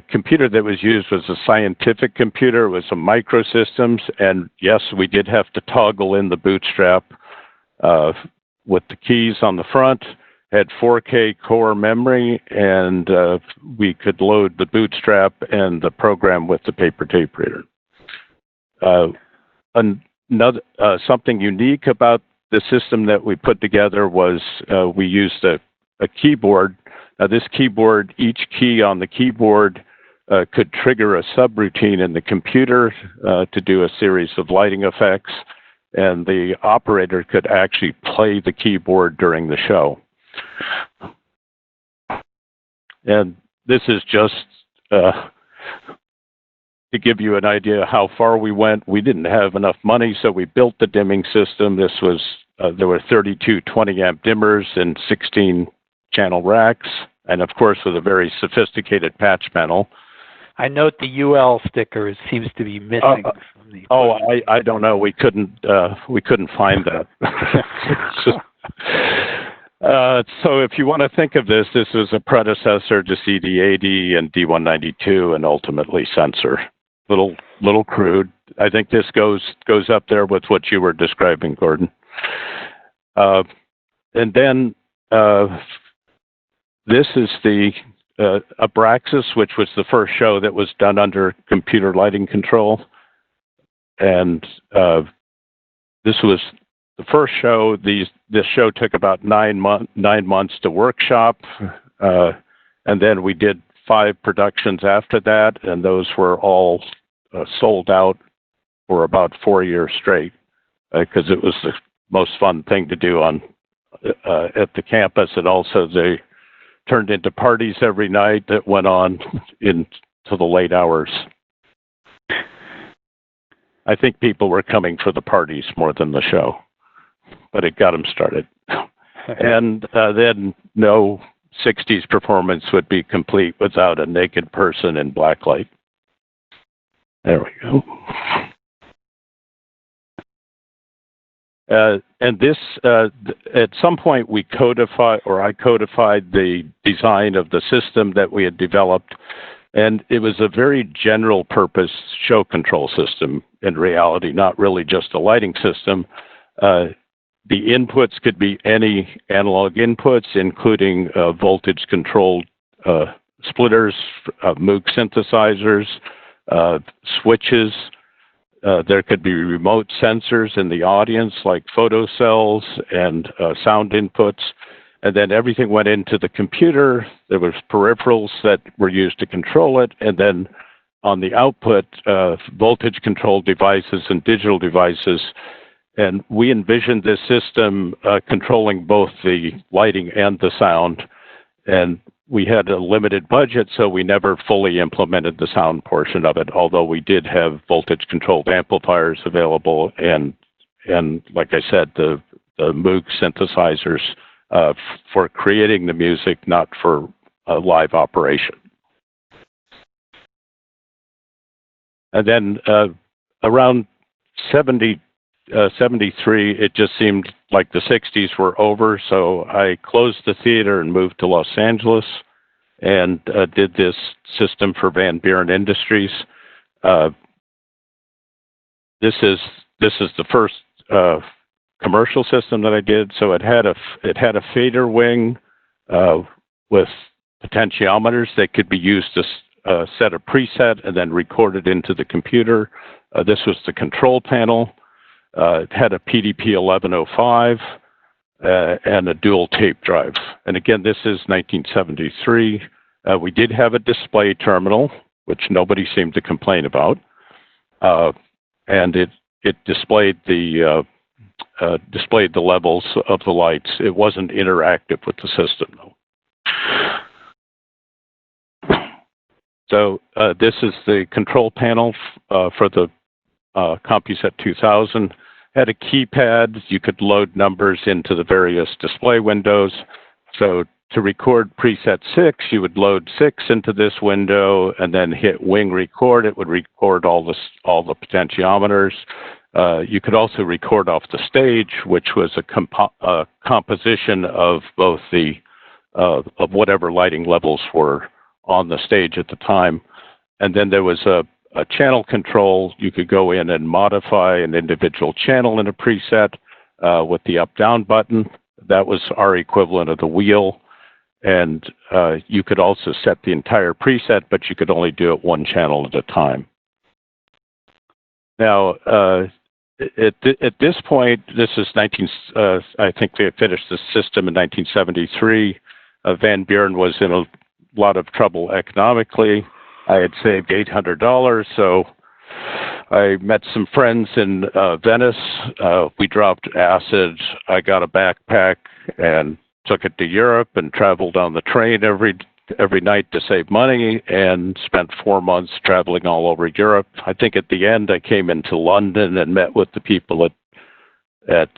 computer that was used was a scientific computer. It was a microsystems, and yes, we did have to toggle in the bootstrap with the keys on the front. Had 4K core memory, and we could load the bootstrap and the program with the paper tape reader. Something unique about the system that we put together was we used a keyboard. This keyboard, each key on the keyboard could trigger a subroutine in the computer to do a series of lighting effects, and the operator could actually play the keyboard during the show. And this is just to give you an idea how far we went. We didn't have enough money, so we built the dimming system. This was there were 32 20-amp dimmers and 16 channel racks, and of course with a very sophisticated patch panel. I note the UL sticker seems to be missing. From the I don't know. We couldn't find that. So if you want to think of this was a predecessor to Cd80 and D192 and ultimately Sensor. Little crude. I think this goes up there with what you were describing, Gordon. And then this is the Abraxas, which was the first show that was done under computer lighting control. And this was the first show. This show took about 9 months to workshop, and then we did 5 productions after that, and those were all sold out for about 4 years straight, because it was the most fun thing to do on at the campus, and also they turned into parties every night that went on into the late hours. I think people were coming for the parties more than the show, but it got them started. And then no 60s performance would be complete without a naked person in blacklight. There we go. And this, at some point, we codified, or I codified the design of the system that we had developed, and it was a very general purpose show control system in reality, not really just a lighting system. The inputs could be any analog inputs, including voltage-controlled splitters, Moog synthesizers, switches. There could be remote sensors in the audience, like photocells and sound inputs. And then everything went into the computer. There was peripherals that were used to control it. And then on the output, voltage-controlled devices and digital devices. And we envisioned this system controlling both the lighting and the sound. And we had a limited budget, so we never fully implemented the sound portion of it, although we did have voltage-controlled amplifiers available and like I said, the Moog synthesizers for creating the music, not for live operation. And then around 73, it just seemed like the 60s were over, so I closed the theater and moved to Los Angeles and did this system for Van Buren Industries. This is the first commercial system that I did. So it had a fader wing with potentiometers that could be used to set a preset and then recorded into the computer. This was the control panel. It had a PDP 1105 and a dual tape drive. And again, this is 1973. We did have a display terminal, which nobody seemed to complain about, and it displayed the levels of the lights. It wasn't interactive with the system, though. So this is the control panel for the CompuSet 2000. Had a keypad. You could load numbers into the various display windows. So to record preset 6, you would load 6 into this window and then hit wing record. It would record all the potentiometers. You could also record off the stage, which was a composition of both of whatever lighting levels were on the stage at the time. And then there was a channel control. You could go in and modify an individual channel in a preset with the up-down button. That was our equivalent of the wheel. And you could also set the entire preset, but you could only do it one channel at a time. Now, at this point, this is I think they finished the system in 1973. Van Buren was in a lot of trouble economically. I had saved $800, so I met some friends in Venice. We dropped acid. I got a backpack and took it to Europe and traveled on the train every night to save money and spent 4 months traveling all over Europe. I think at the end I came into London and met with the people at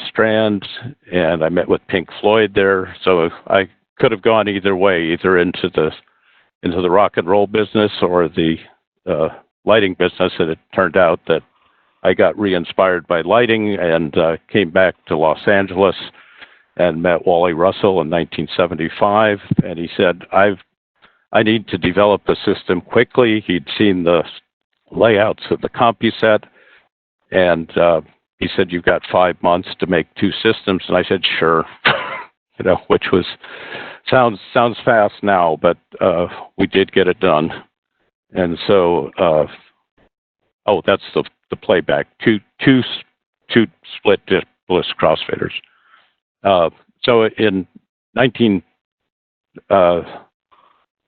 Strand, and I met with Pink Floyd there. So I could have gone either way, either into the rock and roll business or the lighting business, and it turned out that I got re-inspired by lighting and came back to Los Angeles and met Wally Russell in 1975, and he said, I need to develop a system quickly. He'd seen the layouts of the CompuSet, and he said, you've got 5 months to make 2 systems, and I said, sure, which was, sounds fast now, but we did get it done. And so, that's the playback, two split bliss crossfaders. So in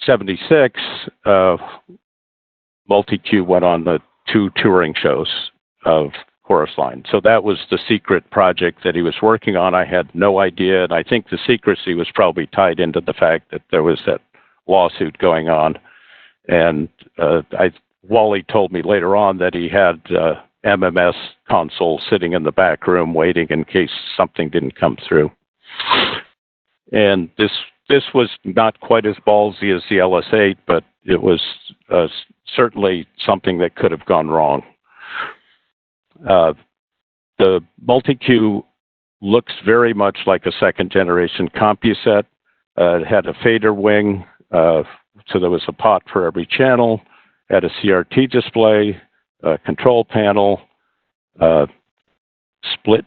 '76, Multi-Q went on the 2 touring shows of Chorus Line. So that was the secret project that he was working on. I had no idea, and I think the secrecy was probably tied into the fact that there was that lawsuit going on. And Wally told me later on that he had MMS console sitting in the back room waiting in case something didn't come through. And this was not quite as ballsy as the LS8, but it was certainly something that could have gone wrong. The Multi-Q looks very much like a second-generation CompuSet. It had a fader wing, so there was a pot for every channel, had a CRT display, a control panel, split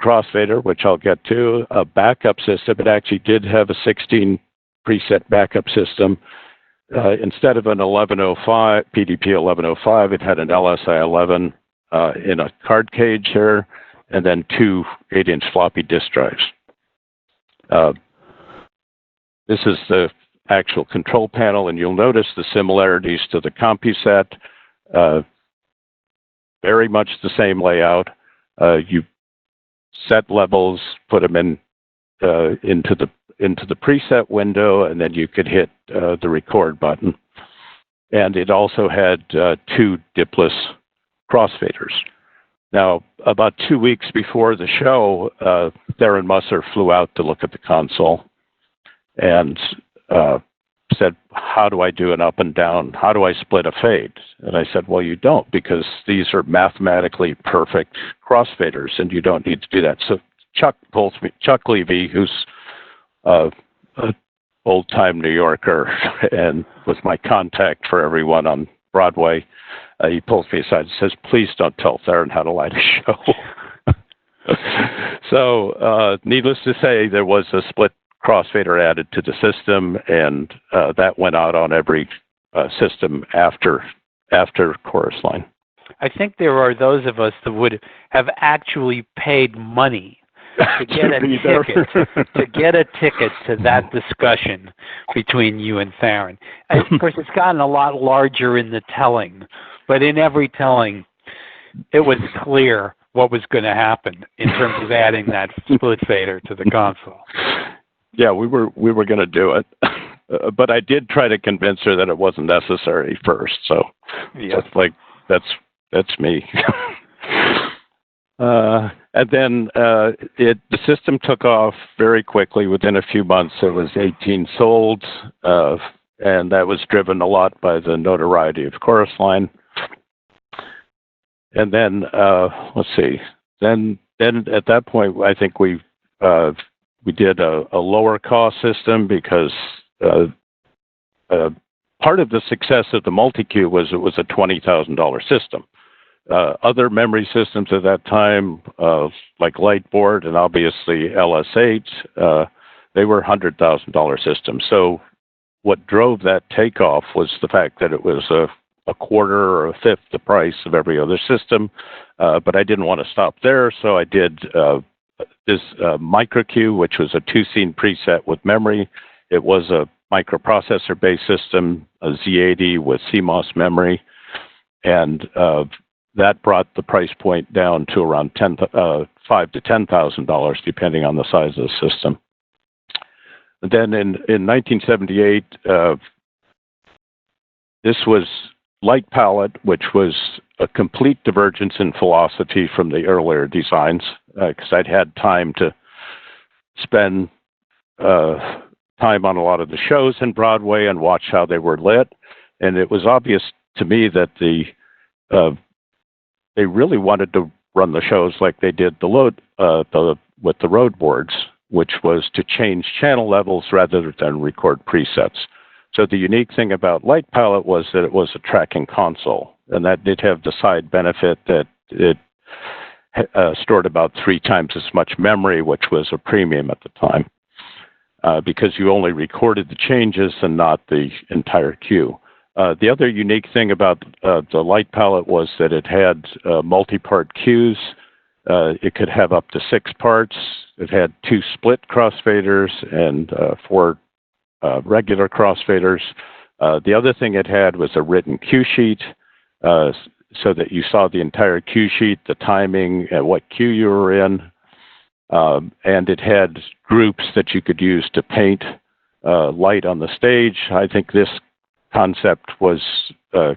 crossfader, which I'll get to, a backup system. It actually did have a 16 preset backup system. Instead of an 1105 PDP 1105, it had an LSI 11 in a card cage here, and then 2 8-inch floppy disk drives. This is the actual control panel, and you'll notice the similarities to the CompuSet. Very much the same layout. You set levels, put them in into the preset window, and then you could hit the record button. And it also had 2 dipless crossfaders. Now, about 2 weeks before the show, Theron Musser flew out to look at the console and said, how do I do an up and down? How do I split a fade? And I said, well, you don't, because these are mathematically perfect crossfaders, and you don't need to do that. So Chuck Levy, who's an old-time New Yorker and was my contact for everyone on Broadway, he pulls me aside and says, please don't tell Theron how to light a show. So needless to say, there was a split crossfader added to the system, and that went out on every system after Chorus Line. I think there are those of us that would have actually paid money to get a ticket to that discussion between you and Theron. And of course, it's gotten a lot larger in the telling, but in every telling, it was clear what was going to happen in terms of adding that split fader to the console. Yeah, we were going to do it, but I did try to convince her that it wasn't necessary first. So, yes. That's me. And then the system took off very quickly. Within a few months, there was 18 sold, and that was driven a lot by the notoriety of Chorus Line. And then let's see. Then at that point, I think we did a lower cost system because part of the success of the Multi-Q was it was a $20,000 system. Other memory systems at that time, like Lightboard and obviously LS8, they were $100,000 systems. So what drove that takeoff was the fact that it was a quarter or a fifth the price of every other system. But I didn't want to stop there, so I did this MicroQ, which was a 2-scene preset with memory. It was a microprocessor-based system, a Z80 with CMOS memory, and that brought the price point down to around $5,000 to $10,000, depending on the size of the system. And then in 1978, this was Light Palette, which was a complete divergence in philosophy from the earlier designs, because I'd had time to spend time on a lot of the shows in Broadway and watch how they were lit. And it was obvious to me that they really wanted to run the shows like they did with the road boards, which was to change channel levels rather than record presets. So the unique thing about Light Palette was that it was a tracking console, and that did have the side benefit that it stored about 3 times as much memory, which was a premium at the time, because you only recorded the changes and not the entire queue. The other unique thing about the Light Palette was that it had multi-part cues. It could have up to 6 parts. It had 2 split crossfaders and 4 regular crossfaders. The other thing it had was a written cue sheet, so that you saw the entire cue sheet, the timing, and what cue you were in. And it had groups that you could use to paint light on the stage. I think this concept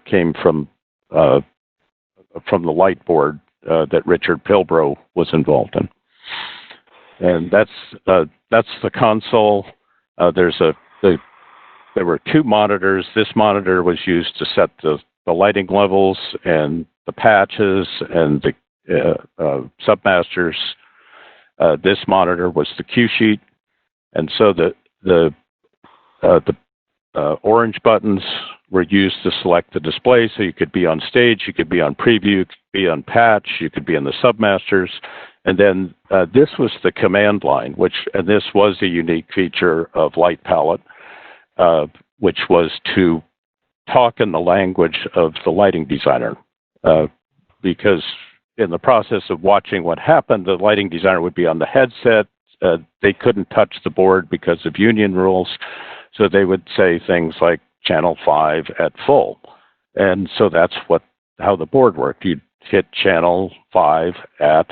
came from the light board that Richard Pilbrow was involved in. And that's the console. There were two monitors. This monitor was used to set the lighting levels and the patches and the submasters. This monitor was the cue sheet, and so the orange buttons were used to select the display. So you could be on stage, you could be on preview, you could be on patch, you could be in the submasters, and then this was the command line, and this was a unique feature of Light Palette, which was to talk in the language of the lighting designer, because in the process of watching what happened, the lighting designer would be on the headset. They couldn't touch the board because of union rules, so they would say things like channel 5 at full. And so that's how the board worked. You'd hit channel 5 at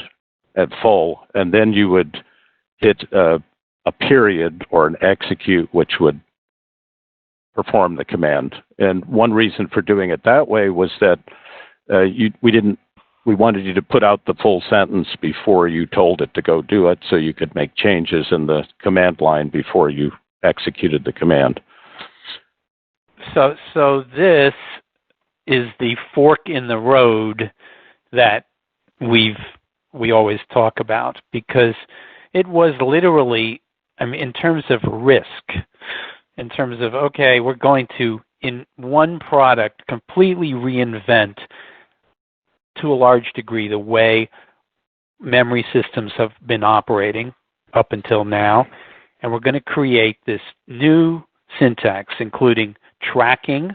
full, and then you would hit a period or an execute, which would perform the command. And one reason for doing it that way was that we wanted you to put out the full sentence before you told it to go do it, so you could make changes in the command line before you executed the command. So this is the fork in the road that we always talk about, because it was literally, in terms of risk, in terms of, okay, we're going to, in one product, completely reinvent, to a large degree, the way memory systems have been operating up until now. And we're going to create this new syntax, including tracking,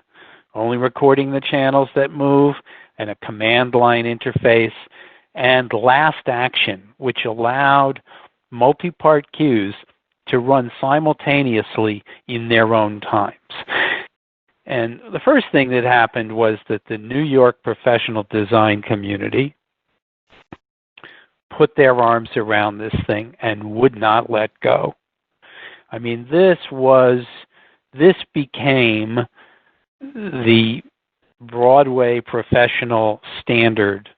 only recording the channels that move, and a command line interface, and last action, which allowed multi-part cues to run simultaneously in their own times. And the first thing that happened was that the New York professional design community put their arms around this thing and would not let go. This became the Broadway professional standard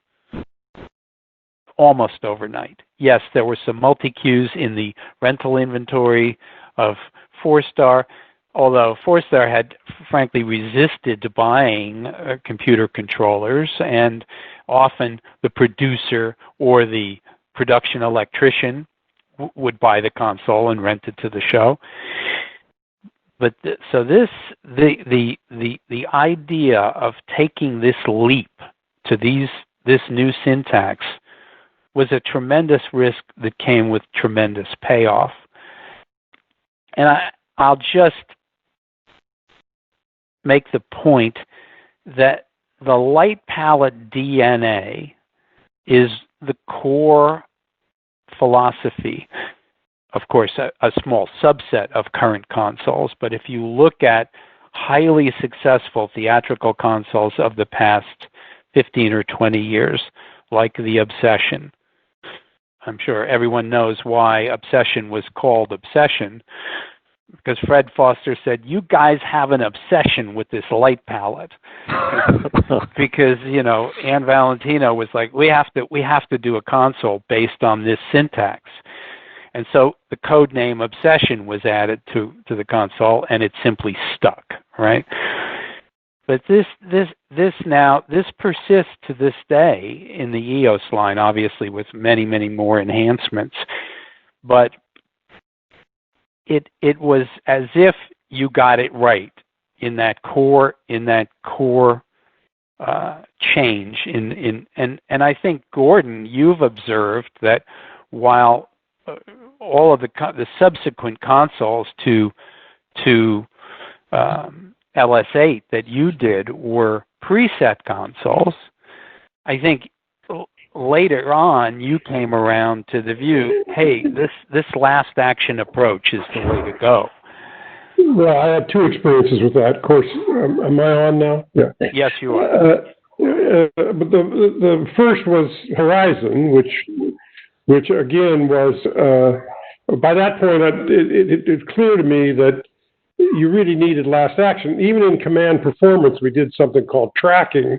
almost overnight. Yes, there were some multi-cues in the rental inventory of 4-Star, although 4-Star had frankly resisted buying computer controllers, and often the producer or the production electrician would buy the console and rent it to the show. But the idea of taking this leap to this new syntax was a tremendous risk that came with tremendous payoff. And I'll just make the point that the Light Palette DNA is the core philosophy. Of course, a small subset of current consoles, but if you look at highly successful theatrical consoles of the past 15 or 20 years, like the Obsession, I'm sure everyone knows why Obsession was called Obsession, because Fred Foster said, "You guys have an obsession with this Light Palette." Because, Ann Valentino was like, we have to do a console based on this syntax. And so the code name Obsession was added to the console, and it simply stuck, right? But this persists to this day in the EOS line, obviously with many, many more enhancements. But it was as if you got it right in that core change. And I think, Gordon, you've observed that while all of the subsequent consoles to LS8 that you did were preset consoles, I think later on you came around to the view, hey, this last action approach is the way to go. Well, I had two experiences with that. Of course, am I on now? Yeah. Yes, you are. But the first was Horizon, which again was by that point it's clear to me that you really needed last action. Even in command performance, we did something called tracking,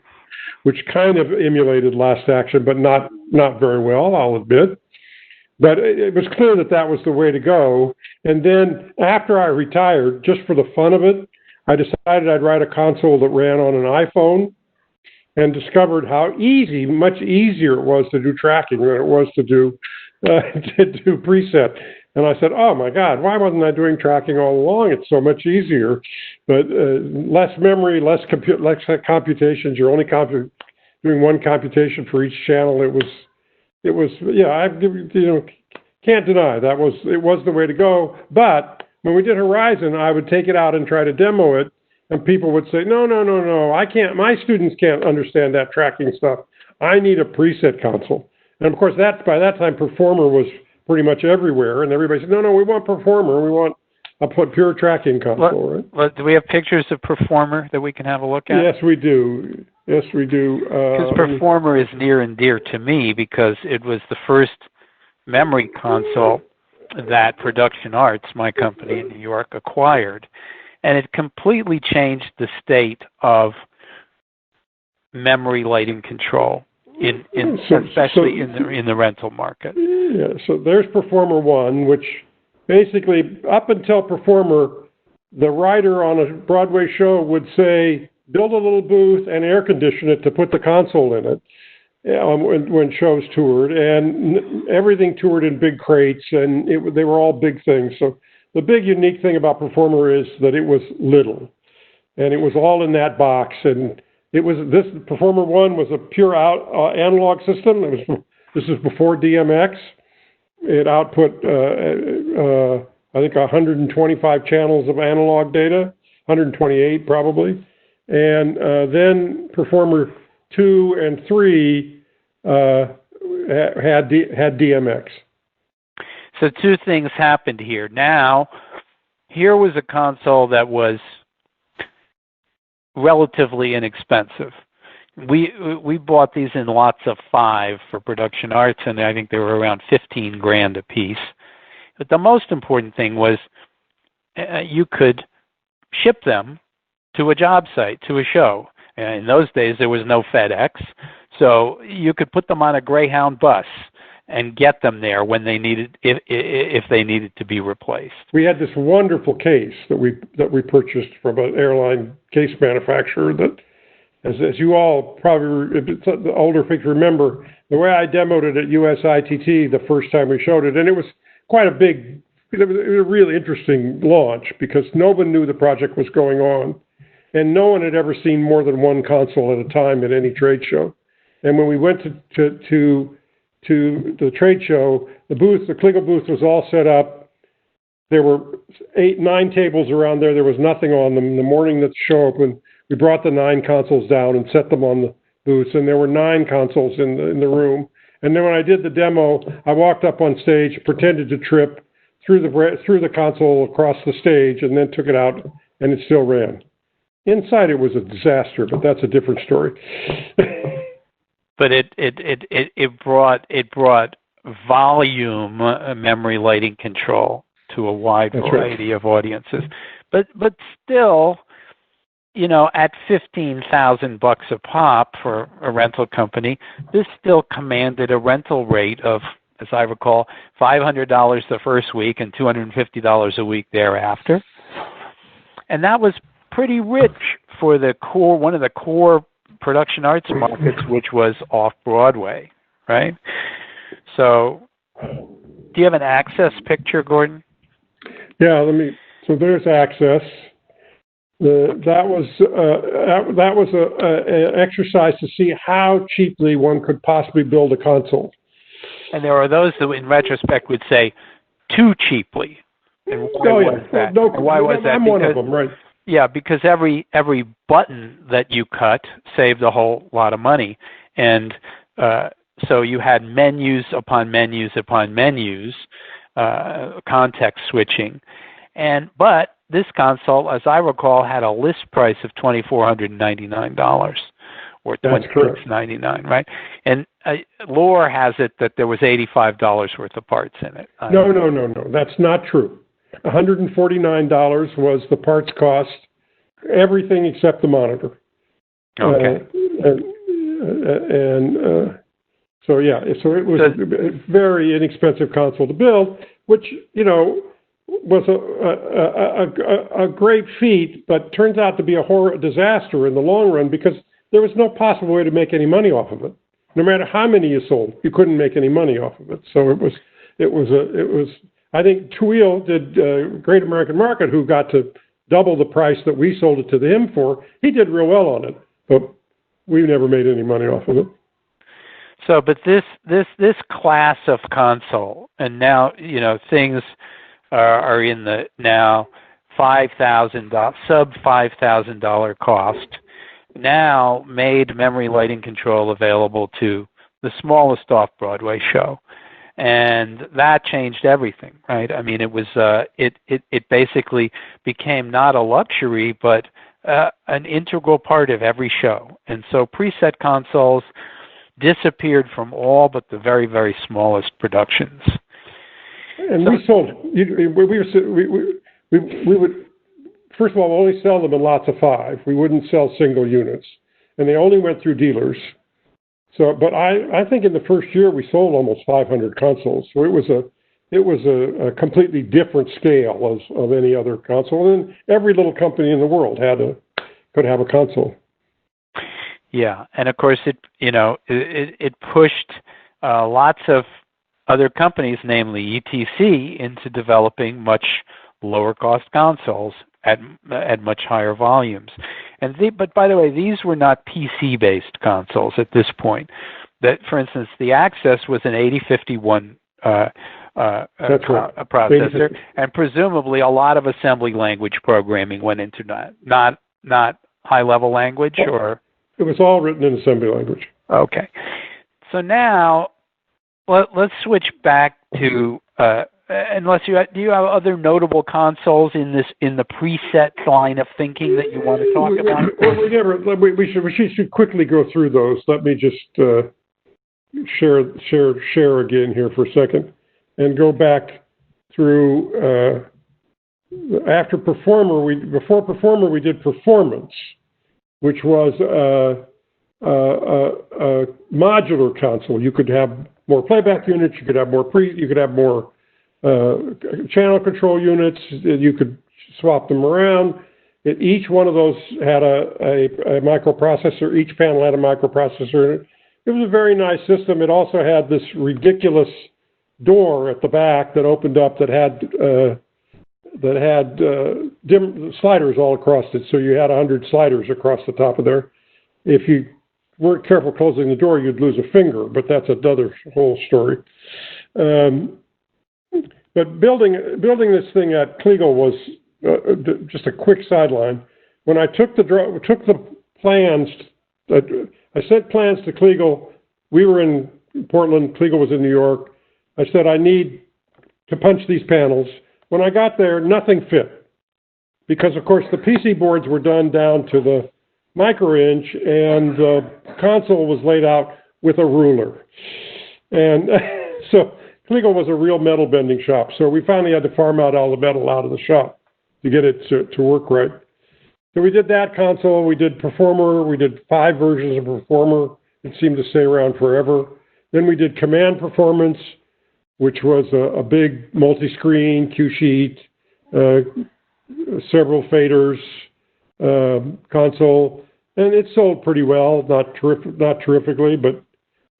which kind of emulated last action, but not very well, I'll admit. But it was clear that that was the way to go. And then after I retired, just for the fun of it, I decided I'd write a console that ran on an iPhone, and discovered how much easier it was to do tracking than it was to do preset. And I said, oh my God, why wasn't I doing tracking all along? It's so much easier, but less memory, less computations. You're only doing one computation for each channel. It was yeah. Can't deny it was the way to go. But when we did Horizon, I would take it out and try to demo it. And people would say, no, I can't. My students can't understand that tracking stuff. I need a preset console. And of course, by that time, Performer was pretty much everywhere. And everybody said, no, we want Performer. We want a pure tracking console, right? Do we have pictures of Performer that we can have a look at? Yes, we do. Because Performer is near and dear to me because it was the first memory console that Production Arts, my company in New York, acquired. And it completely changed the state of memory lighting control, especially in the rental market. Yeah. So there's Performer 1, which basically, up until Performer, the writer on a Broadway show would say, build a little booth and air condition it to put the console in it when shows toured, and everything toured in big crates, and they were all big things. So the big unique thing about Performer is that it was little, and it was all in that box. And this Performer 1 was a pure analog system. This is before DMX. It output I think 125 channels of analog data, 128 probably, and then Performer 2 and 3 had DMX. So two things happened here. Now, here was a console that was relatively inexpensive. We bought these in lots of 5 for Production Arts, and I think they were around $15,000 a piece. But the most important thing was you could ship them to a job site, to a show. And in those days, there was no FedEx, so you could put them on a Greyhound bus and get them there when they needed, if they needed to be replaced. We had this wonderful case that we purchased from an airline case manufacturer that, as you all probably, if it's the older folks remember, the way I demoed it at USITT the first time we showed it, and it was quite a big, it was a really interesting launch because no one knew the project was going on, and no one had ever seen more than one console at a time at any trade show. And when we went to the trade show, the Kliegl booth was all set up. There were 9 tables around there. There was nothing on them. The morning that the show opened, we brought the 9 consoles down and set them on the booths, and there were 9 consoles in the room. And then when I did the demo, I walked up on stage, pretended to trip, threw the console across the stage, and then took it out, and it still ran. Inside, it was a disaster, but that's a different story. But it brought volume memory lighting control to a wide variety of audiences. But still, at $15,000 a pop for a rental company, this still commanded a rental rate of, as I recall, $500 the first week and $250 a week thereafter. And that was pretty rich for one of the core Production Arts markets, which was off-Broadway, right? So, do you have an Access picture, Gordon? Yeah, so there's Access. That was an exercise to see how cheaply one could possibly build a console. And there are those that, in retrospect, would say too cheaply. And why was that? Why was that? I'm one of them, right? Yeah, because every button that you cut saved a whole lot of money, and so you had menus upon menus upon menus, context switching, But this console, as I recall, had a list price of $2,499 or $26.99, right? And lore has it that there was $85 worth of parts in it. No. That's not true. $149 was the parts cost, everything except the monitor. Okay. So it was a very inexpensive console to build, which, was a great feat, but turns out to be a disaster in the long run because there was no possible way to make any money off of it. No matter how many you sold, you couldn't make any money off of it. So it was. I think Twill did Great American Market, who got to double the price that we sold it to him for. He did real well on it, but we never made any money off of it. So, but this class of console, and now things are in the now sub $5,000 cost. Now made memory lighting control available to the smallest off-Broadway show, and that changed everything, right? I mean, it was it basically became not a luxury, but an integral part of every show, and so preset consoles disappeared from all but the very, very smallest productions. And so, we sold. We would first of all only sell them in lots of 5. We wouldn't sell single units, and they only went through dealers. So, but I think in the first year we sold almost 500 consoles. So it was a completely different scale of any other console, and every little company in the world could have a console. Yeah, and of course it pushed lots of other companies, namely ETC, into developing much lower cost consoles at much higher volumes. But by the way, these were not PC based consoles at this point. That, for instance, the Access was an 8051 processor, and presumably a lot of assembly language programming went into that. Not high level language, or it was all written in assembly language. Okay, so now let's switch back to. Do you have other notable consoles in the preset line of thinking that you want to talk about? We should quickly go through those. Let me just share again here for a second, and go back through after Performer. Before Performer we did Performance, which was a modular console. You could have more playback units. You could have more channel control units. You could swap them around. Each one of those had a microprocessor. Each panel had a microprocessor in it. It was a very nice system. It also had this ridiculous door at the back that opened up that had sliders all across it. So you had 100 sliders across the top of there. If you weren't careful closing the door, you'd lose a finger, but that's another whole story. But building this thing at Kliegl was just a quick sideline. When I took the plans, I sent plans to Kliegl. We were in Portland. Kliegl was in New York. I said, I need to punch these panels. When I got there, nothing fit. Because, of course, the PC boards were done down to the micro-inch, and the console was laid out with a ruler. And so Kliegl was a real metal bending shop. So we finally had to farm out all the metal out of the shop to get it to work right. So we did that console. We did Performer. We did 5 versions of Performer. It seemed to stay around forever. Then we did Command Performance, which was a big multi-screen cue sheet, several faders console, and it sold pretty well, not terrifically, but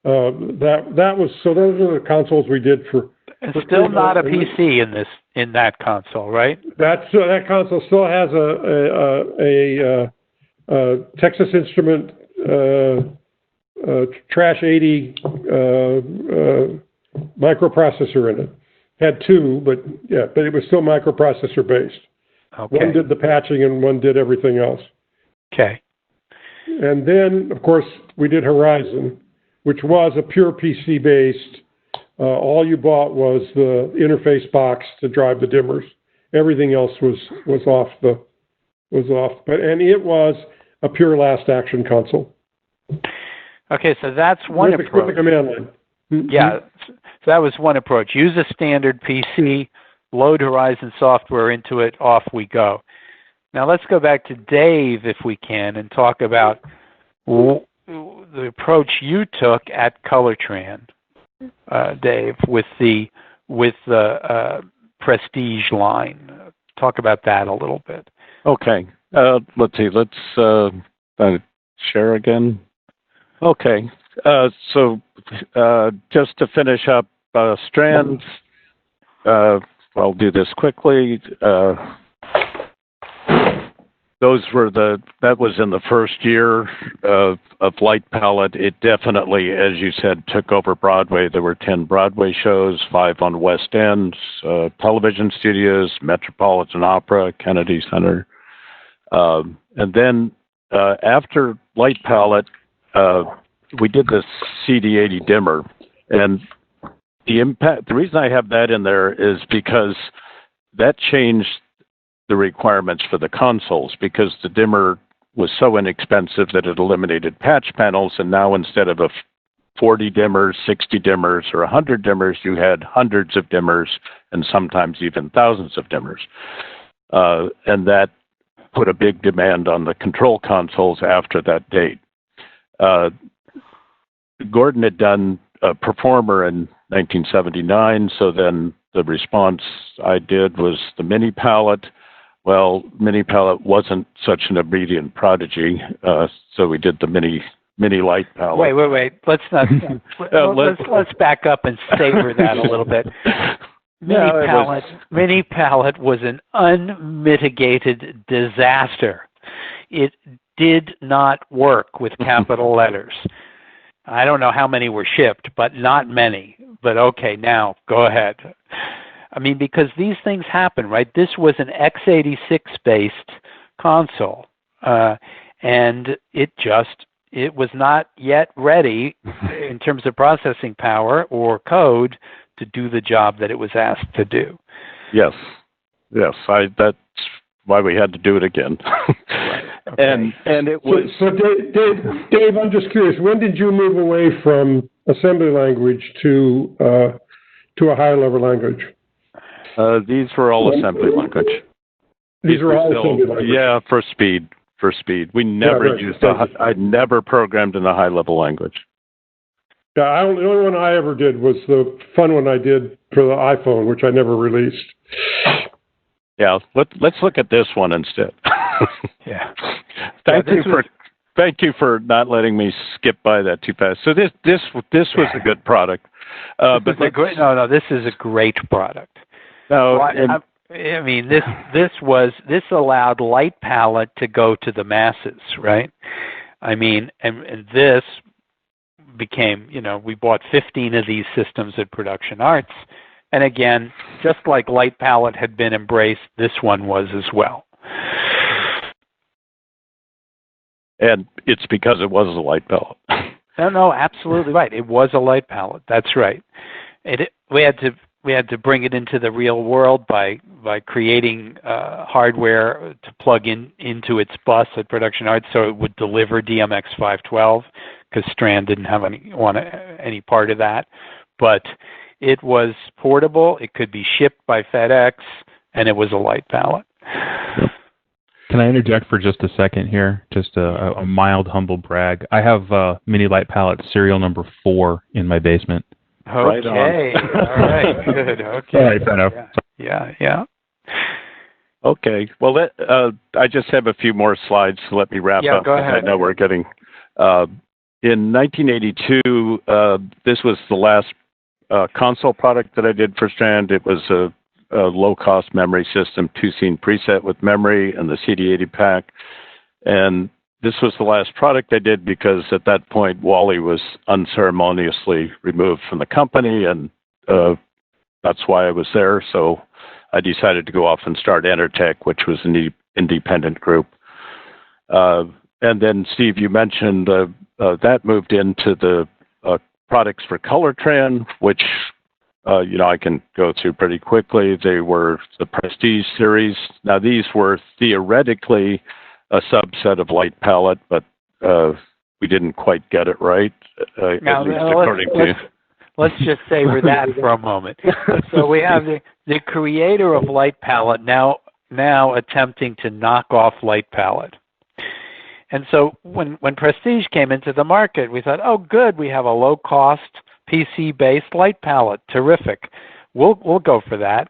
that was so. Those are the consoles we did for. It's still not a PC in that console, right? That console still has a Texas Instrument Trash 80 microprocessor in it. Had 2, but it was still microprocessor based. Okay. One did the patching and one did everything else. Okay. And then, of course, we did Horizon, which was a pure PC based. All you bought was the interface box to drive the dimmers, Everything else was off. And it was a pure last action console. Okay, so that's one approach. With the command line. Mm-hmm. Yeah, so that was one approach. Use a standard PC, load Horizon software into it, off we go. Now let's go back to Dave, if we can, and talk about the approach you took at ColorTran, Dave, with the Prestige line. Talk about that a little bit. Okay. Let's see. Let's share again. Okay. So just to finish up strands, I'll do this quickly. That was in the first year of Light Palette. It definitely, as you said, took over Broadway. There were 10 Broadway shows, 5 on West End, television studios, Metropolitan Opera, Kennedy Center. And then after Light Palette, we did the Cd80 Dimmer. And the reason I have that in there is because that changed the requirements for the consoles, because the dimmer was so inexpensive that it eliminated patch panels, and now instead of 40 dimmers, 60 dimmers, or 100 dimmers, you had hundreds of dimmers and sometimes even thousands of dimmers. And that put a big demand on the control consoles after that date. Gordon had done a Performer in 1979, so then the response I did was the Mini Palette. Well, Mini Palette wasn't such an obedient prodigy, so we did the Mini Light Palette. Wait. Let's not. let's back up and savor that a little bit. Mini Palette was an unmitigated disaster. It did not work with capital letters. I don't know how many were shipped, but not many. But okay, now go ahead. I mean, because these things happen, right? This was an x86-based console, and it was not yet ready in terms of processing power or code to do the job that it was asked to do. Yes. That's why we had to do it again. Right. Okay. And it was. So Dave, I'm just curious. When did you move away from assembly language to a higher level language? These were all assembly language. These are all assembly language. Yeah, for speed. We never used I never programmed in a high level language. Yeah, the only one I ever did was the fun one I did for the iPhone, which I never released. Yeah, let's look at this one instead. Yeah. Thank you for not letting me skip by that too fast. So this was a good product. But this is a great product. No, I mean this allowed Light Palette to go to the masses, right? I mean, and this became, we bought 15 of these systems at Production Arts, and again, just like Light Palette had been embraced, this one was as well. And it's because it was a Light Palette. No, absolutely right. It was a Light Palette. That's right. We had to bring it into the real world by creating hardware to plug into its bus at Production Arts, so it would deliver DMX 512, because Strand didn't have any part of that. But it was portable. It could be shipped by FedEx, and it was a Light Palette. Can I interject for just a second here? Just a mild, humble brag. I have Mini Light Palette serial number 4 in my basement. Okay. Right on. All right. Good. Okay. All right. Fair enough. Yeah. Okay. Well, I just have a few more slides, so let me wrap up. Go ahead. I know we're getting. In 1982, this was the last console product that I did for Strand. It was a low-cost memory system, 2-scene preset with memory and the Cd80 pack. And this was the last product I did because at that point, Wally was unceremoniously removed from the company, and that's why I was there. So I decided to go off and start Entertech, which was an independent group. And then, Steve, you mentioned that moved into the products for ColorTran, which I can go through pretty quickly. They were the Prestige series. Now, these were theoretically a subset of light palette, but we didn't quite get it right, now, at least according to... Let's just savor that for a moment. So we have the creator of light palette now attempting to knock off light palette. And so when Prestige came into the market, we thought, oh, good, we have a low-cost PC-based light palette. Terrific. We'll go for that.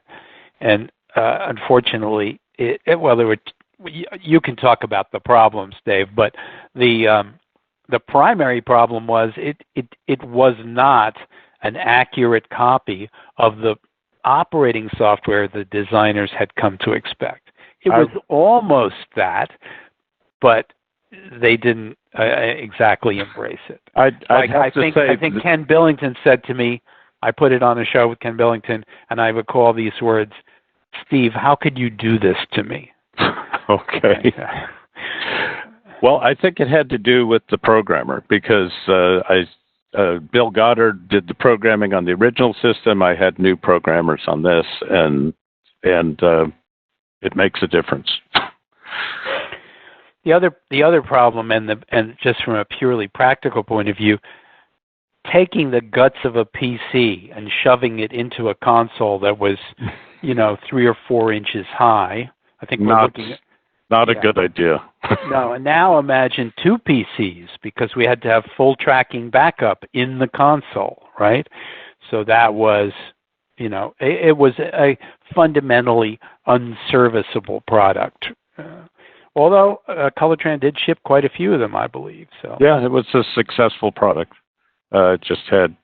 And unfortunately, you can talk about the problems, Dave, but the primary problem was it was not an accurate copy of the operating software the designers had come to expect. It was almost that, but they didn't exactly embrace it. I think Ken Billington said to me, I put it on a show with Ken Billington, and I recall these words, Steve, how could you do this to me? Okay. Well, I think it had to do with the programmer, because Bill Goddard did the programming on the original system. I had new programmers on this, and it makes a difference. The other problem, and just from a purely practical point of view, taking the guts of a PC and shoving it into a console that was, 3 or 4 inches high. I think we're looking at not a good idea. No, and now imagine 2 PCs, because we had to have full tracking backup in the console, right? So that was, it was a fundamentally unserviceable product. Although Colortran did ship quite a few of them, I believe. So yeah, it was a successful product. It just had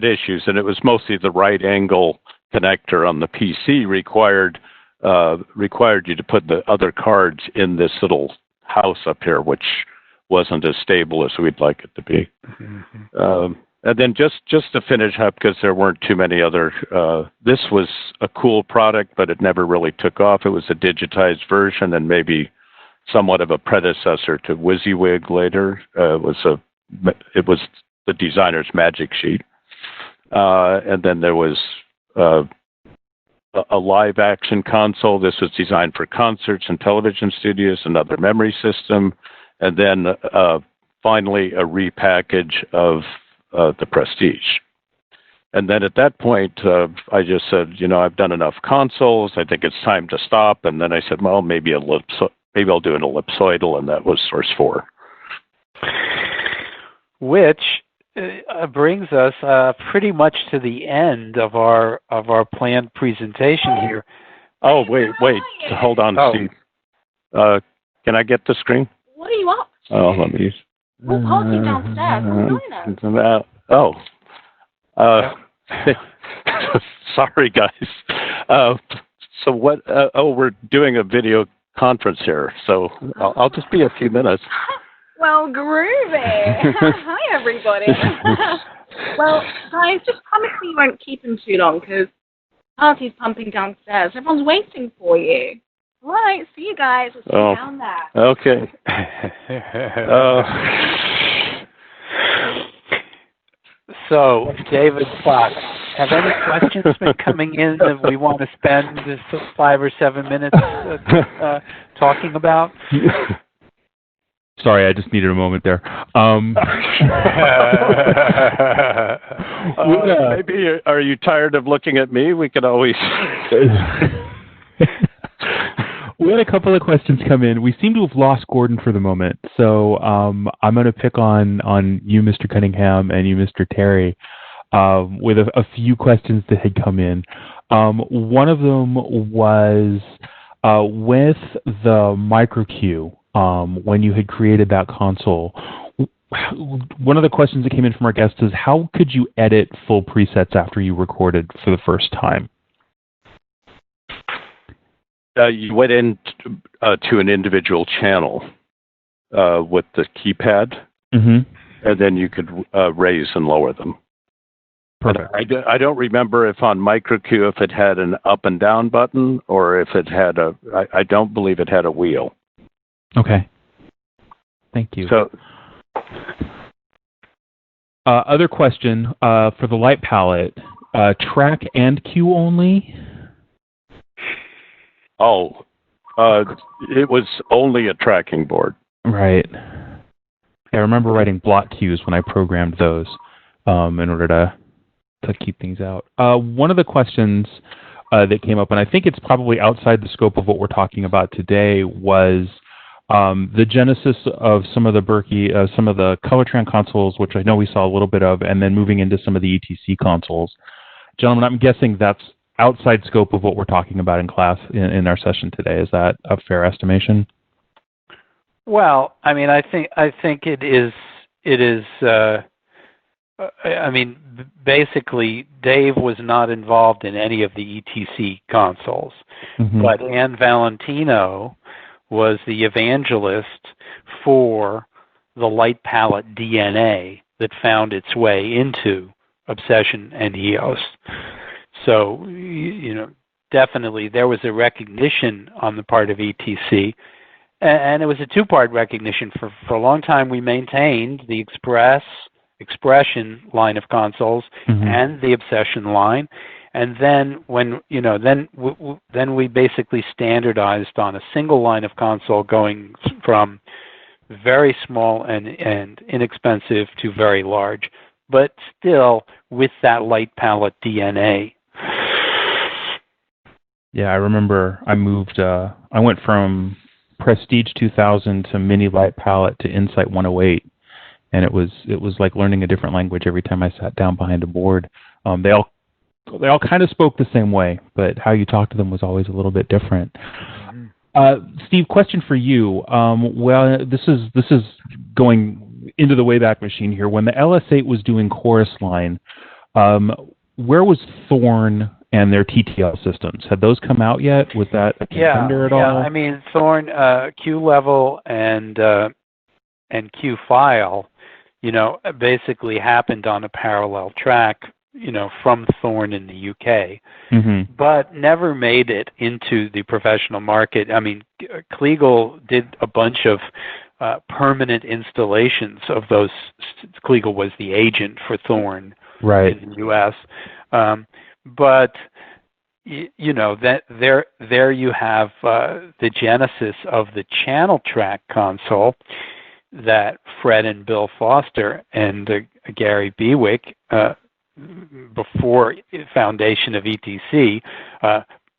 issues, and it was mostly the right angle connector on the PC required you to put the other cards in this little house up here, which wasn't as stable as we'd like it to be. Mm-hmm. And then just to finish up, because there weren't too many other, this was a cool product, but it never really took off. It was a digitized version and maybe somewhat of a predecessor to WYSIWYG later. It was the designer's magic sheet. And then there was a live action console. This was designed for concerts and television studios, another memory system, and then finally a repackage of the Prestige. And then at that point, I just said, I've done enough consoles. I think it's time to stop. And then I said, well, maybe I'll do an ellipsoidal, and that was Source 4. Which brings us pretty much to the end of our planned presentation here. Oh, wait, hold on, Steve. Can I get the screen? What are you up to? Oh, let me use. We're parking downstairs. Come join us. Sorry, guys. So what? We're doing a video conference here, so I'll just be a few minutes. Well, groovy. Hi, everybody. Well, guys, just promise me you won't keep him too long, because party's pumping downstairs. Everyone's waiting for you. All right, see you guys. We'll see you down there. Okay. So, David Fox, have any questions been coming in that we want to spend 5 or 7 minutes talking about? Sorry, I just needed a moment there. Maybe, are you tired of looking at me? We could always... We had a couple of questions come in. We seem to have lost Gordon for the moment, so I'm going to pick on you, Mr. Cunningham, and you, Mr. Terry, with a few questions that had come in. One of them was with the MicroQ, when you had created that console. One of the questions that came in from our guests is, how could you edit full presets after you recorded for the first time? You went in to an individual channel with the keypad, mm-hmm. and then you could raise and lower them. Perfect. I don't remember if on MicroQ if it had an up and down button, or if it had I don't believe it had a wheel. Okay. Thank you. So, other question for the light palette. track and cue only? Oh, it was only a tracking board. Right. I remember writing block cues when I programmed those in order to keep things out. One of the questions that came up, and I think it's probably outside the scope of what we're talking about today, was the genesis of some of the Berkey, some of the Colortran consoles, which I know we saw a little bit of, and then moving into some of the ETC consoles. Gentlemen, I'm guessing that's outside scope of what we're talking about in class in our session today. Is that a fair estimation? Well, I mean, I think it is. I mean, basically, Dave was not involved in any of the ETC consoles, but Ann Valentino was the evangelist for the light palette DNA that found its way into Obsession and EOS. So, definitely there was a recognition on the part of ETC, and it was a two-part recognition. For a long time, we maintained the expression line of consoles and the Obsession line, and then then we basically standardized on a single line of console, going from very small and inexpensive to very large, but still with that light palette DNA. Yeah, I remember I moved. I went from Prestige 2000 to Mini Light Palette to Insight 108, and it was like learning a different language every time I sat down behind a board. They all kind of spoke the same way, but how you talked to them was always a little bit different. Steve, question for you. Well, this is going into the Wayback Machine here. When the LS8 was doing Chorus Line, where was Thorn and their TTL systems? Had those come out yet? Was that a contender at all? Yeah, I mean, Thorn, Q Level and Q File, basically happened on a parallel track, from Thorn in the UK, but never made it into the professional market. I mean, Kliegl did a bunch of permanent installations of those. Kliegl was the agent for Thorn in the US. But that there you have the genesis of the channel track console that Fred and Bill Foster and Gary Bewick, before foundation of ETC,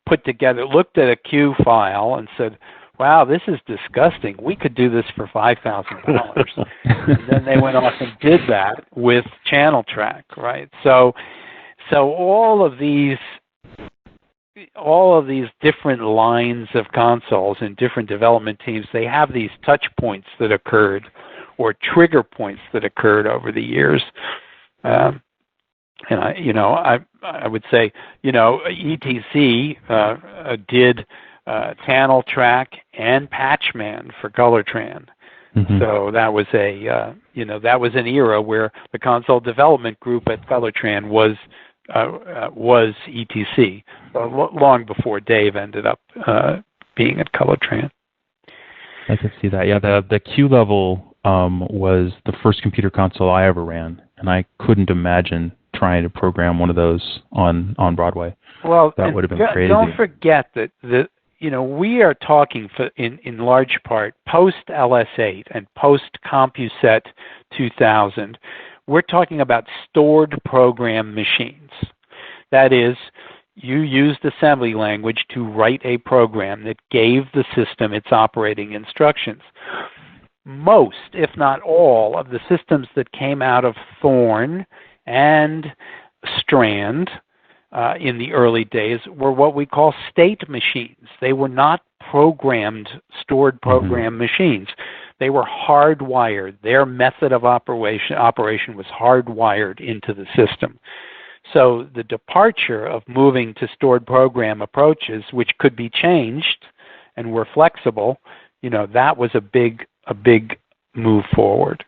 put together, looked at a Q file and said, "Wow, this is disgusting. We could do this for $5,000." And then they went off and did that with channel track, right? So all of these different lines of consoles and different development teams, they have these touch points that occurred, or trigger points that occurred over the years. And I would say, ETC did channel track and Patchman for Colortran. So that was that was an era where the console development group at Colortran was ETC, long before Dave ended up being at Colortran. I can see that. Yeah, the Q Level was the first computer console I ever ran, and I couldn't imagine trying to program one of those on Broadway. Well, that would have been crazy. Don't forget that we are talking in large part post LS8 and post CompuSet 2000. We're talking about stored program machines. That is, you used assembly language to write a program that gave the system its operating instructions. Most, if not all, of the systems that came out of Thorn and Strand in the early days were what we call state machines. They were not programmed, stored program machines. They were hardwired. Their method of operation was hardwired into the system. So the departure of moving to stored program approaches, which could be changed and were flexible, that was a big move forward.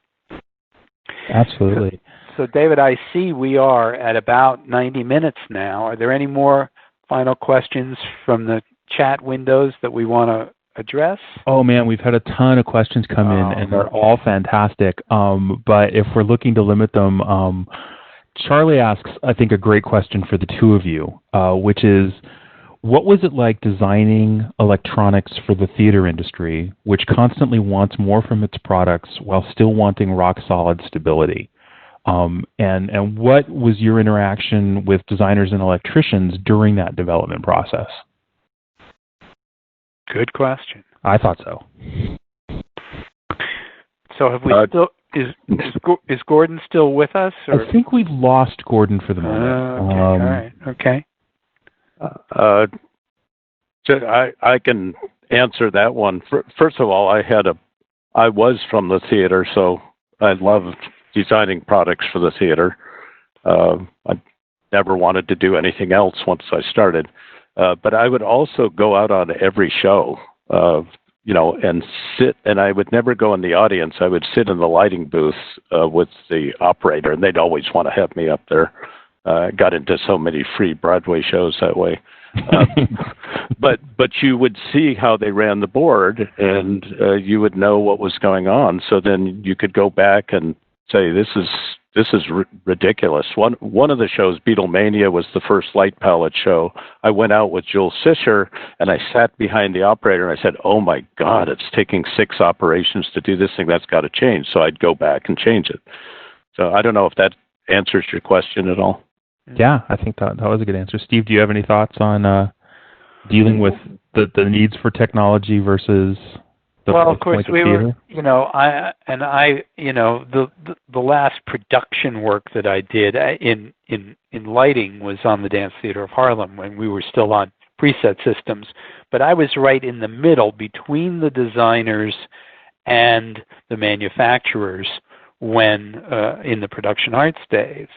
Absolutely. So David, I see we are at about 90 minutes now. Are there any more final questions from the chat windows that we want to address? Oh man, we've had a ton of questions come in, and they're all fantastic. But if we're looking to limit them Charlie asks, I think, a great question for the two of you, which is, what was it like designing electronics for the theater industry, which constantly wants more from its products while still wanting rock-solid stability? And what was your interaction with designers and electricians during that development process? Good question. I thought so. So have we still... Is Gordon still with us? Or? I think we've lost Gordon for the moment. All right. Okay. I can answer that one. First of all, I was from the theater, so I loved designing products for the theater. I never wanted to do anything else once I started. But I would also go out on every show, and sit, and I would never go in the audience. I would sit in the lighting booth with the operator, and they'd always want to have me up there. I got into so many free Broadway shows that way. But you would see how they ran the board, and you would know what was going on. So then you could go back and say, this is ridiculous. One of the shows, Beatlemania, was the first light palette show. I went out with Jules Sischer, and I sat behind the operator, and I said, oh, my God, it's taking 6 operations to do this thing. That's got to change. So I'd go back and change it. So I don't know if that answers your question at all. Yeah, I think that was a good answer. Steve, do you have any thoughts on dealing with the needs for technology versus the of course, we were, the last production work that I did in lighting was on the Dance Theater of Harlem when we were still on preset systems. But I was right in the middle between the designers and the manufacturers when in the production arts days.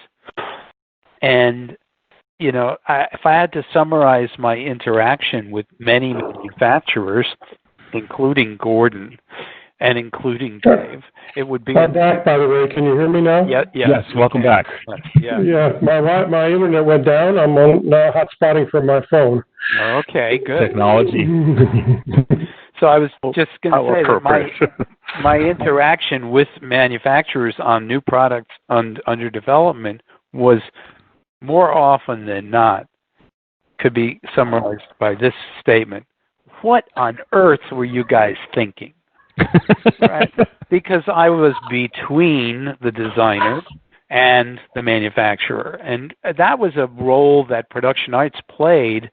And, if I had to summarize my interaction with many manufacturers, including Gordon and including Dave, it would be... I'm back, by the way. Can you hear me now? Yes, welcome back. Yeah, my internet went down. I'm now hotspotting from my phone. Okay, good. Technology. So I was just going to say that my interaction with manufacturers on new products under development was more often than not could be summarized by this statement. What on earth were you guys thinking? Right? Because I was between the designer and the manufacturer. And that was a role that production arts played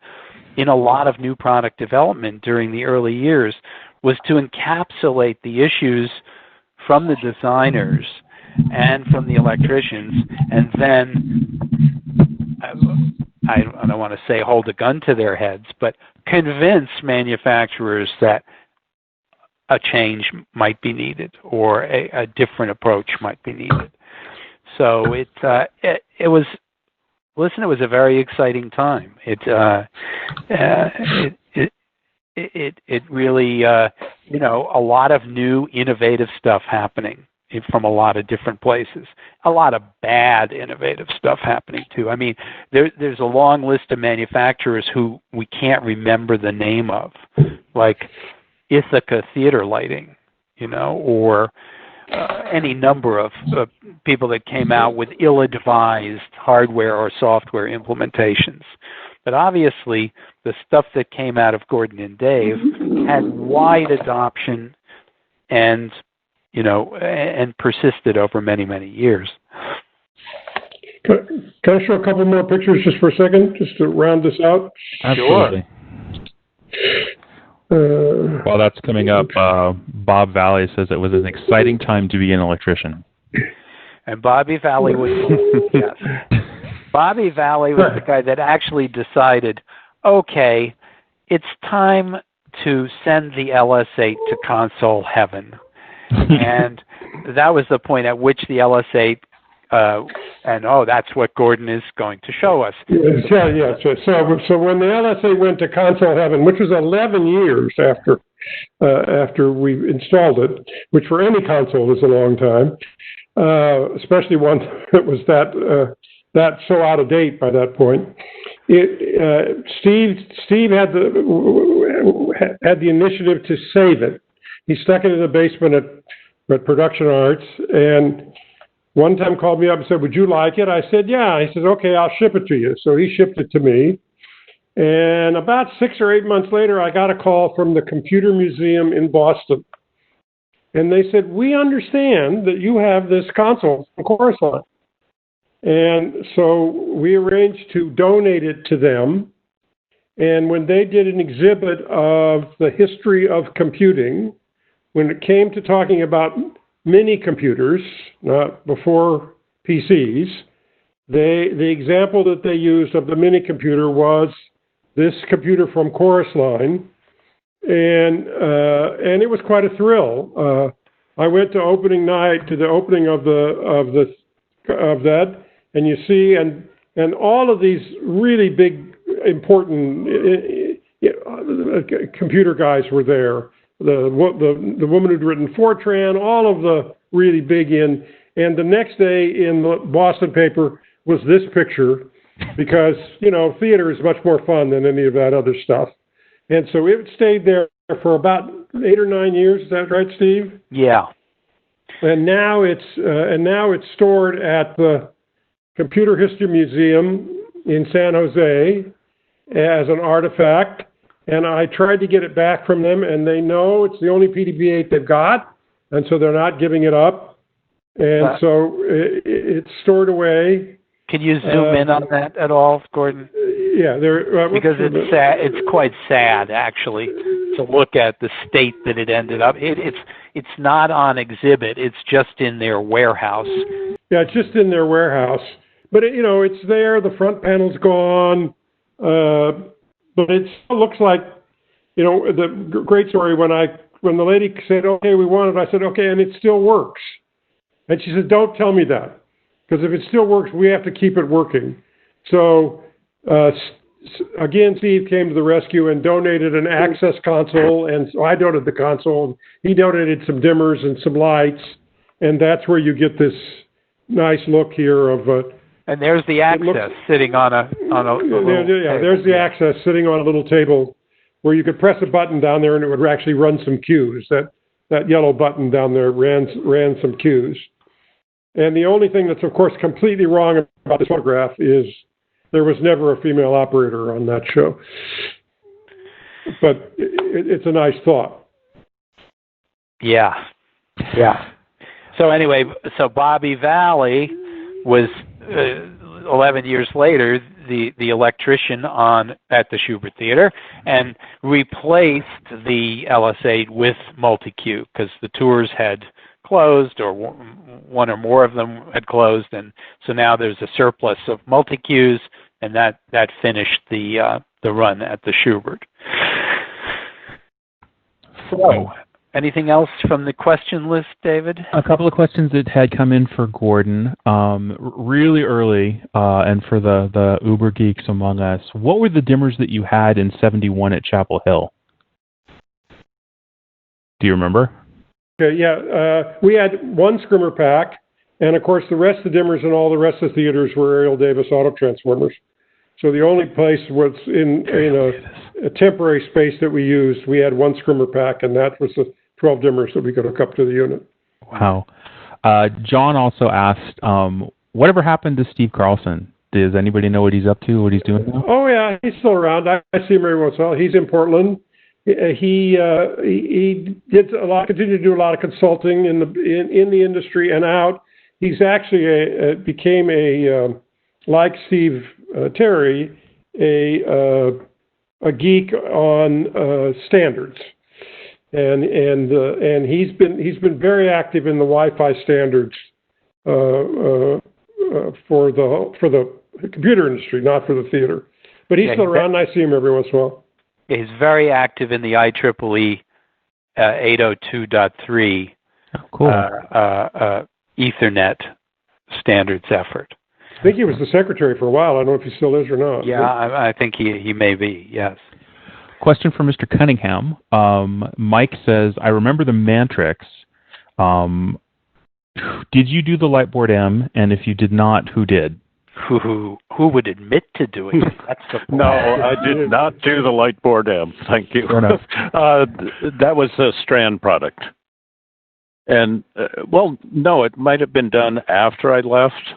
in a lot of new product development during the early years, was to encapsulate the issues from the designers and from the electricians, and then, I don't want to say hold a gun to their heads, but convince manufacturers that a change might be needed or a different approach might be needed. So it was a very exciting time. It really, a lot of new innovative stuff happening from a lot of different places. A lot of bad innovative stuff happening too. I mean, there's a long list of manufacturers who we can't remember the name of, like Ithaca Theater Lighting, or any number of people that came out with ill-advised hardware or software implementations. But obviously, the stuff that came out of Gordon and Dave had wide adoption and persisted over many, many years. Can I show a couple more pictures just for a second, just to round this out? Absolutely. While that's coming up, Bob Valley says it was an exciting time to be an electrician. And Bobby Valley was, yes. Bobby Valley was the guy that actually decided, okay, it's time to send the LS8 to console heaven. And that was the point at which the LS8, that's what Gordon is going to show us. Yeah. So when the LS8 went to console heaven, which was 11 years after we installed it, which for any console is a long time, especially one that was that so out of date by that point. Steve had the initiative to save it. He stuck it in the basement at Production Arts, and one time called me up and said, "Would you like it?" I said, "Yeah." He says, "Okay, I'll ship it to you." So he shipped it to me. And about 6 or 8 months later, I got a call from the Computer Museum in Boston. And they said, "We understand that you have this console from Chorus Line." And so we arranged to donate it to them. And when they did an exhibit of the history of computing, when it came to talking about mini computers, not before PCs, the example that they used of the mini computer was this computer from Chorus Line, and it was quite a thrill. I went to opening night, to the opening of that, and you see, and all of these really big, important computer guys were there. The woman who'd written Fortran, all of the really big and the next day in the Boston paper was this picture, because, theater is much more fun than any of that other stuff. And so it stayed there for about 8 or 9 years. Is that right, Steve? Yeah. And now it's stored at the Computer History Museum in San Jose as an artifact. And I tried to get it back from them, and they know it's the only PDB-8 they've got, and so they're not giving it up. And so it's stored away. Can you zoom in on that at all, Gordon? Yeah, because it's sad. It's quite sad, actually, to look at the state that it ended up. It's not on exhibit. It's just in their warehouse. Yeah, it's just in their warehouse. But it's there. The front panel's gone. But it still looks like, the great story when the lady said, "Okay, we want it," I said, "Okay, and it still works." And she said, "Don't tell me that, because if it still works, we have to keep it working." So again, Steve came to the rescue and donated an Access console, and so I donated the console. He donated some dimmers and some lights, and that's where you get this nice look here of. And there's the Access sitting on a little table. There's the Access sitting on a little table where you could press a button down there and it would actually run some cues. That yellow button down there ran some cues. And the only thing that's, of course, completely wrong about this photograph is there was never a female operator on that show. But it's a nice thought. Yeah. So anyway, Bobby Valley was 11 years later the electrician at the Shubert Theater, and replaced the LS8 with multi-cue, because the tours had closed, or one or more of them had closed, and so now there's a surplus of multi-cues, and that finished the run at the Shubert. So, anything else from the question list, David? A couple of questions that had come in for Gordon really early, and for the Uber geeks among us. What were the dimmers that you had in '71 at Chapel Hill? Do you remember? Okay, yeah. We had one skimmer pack, and of course the rest of the dimmers in all the rest of the theaters were Ariel Davis auto transformers. So the only place was in a temporary space that we used. We had one skimmer pack, and that was the 12 dimmers that we could hook up to the unit. Wow. John also asked, whatever happened to Steve Carlson? Does anybody know what he's up to, what he's doing now? Oh, yeah, he's still around. I see him every once in a while. He's in Portland. He did continued to do a lot of consulting in the industry and out. He's actually became like Steve Terry, a geek on standards, and he's been very active in the Wi-Fi standards for the computer industry, not for the theater. But he's still around, and I see him every once in a while. He's very active in the IEEE 802.3 Ethernet standards effort. I think he was the secretary for a while. I don't know if he still is or not. Yeah, I think he may be, yes. Question for Mr. Cunningham. Mike says, I remember the Mantrix. Did you do the Lightboard M? And if you did not, who did? Who would admit to doing it? That's the point. No, I did not do the Lightboard M. Thank you. Fair enough. That was a Strand product. And, well, no, it might have been done after I left.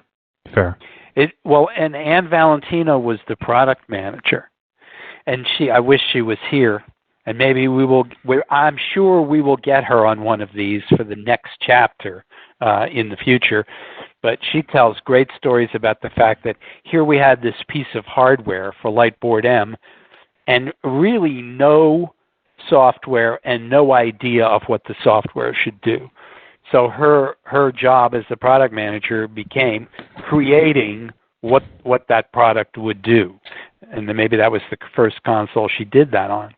Fair. And Ann Valentino was the product manager, and I wish she was here, and maybe I'm sure we will get her on one of these for the next chapter in the future. But she tells great stories about the fact that here we had this piece of hardware for Lightboard M, and really no software and no idea of what the software should do. So her job as the product manager became creating what that product would do. And then maybe that was the first console she did that on.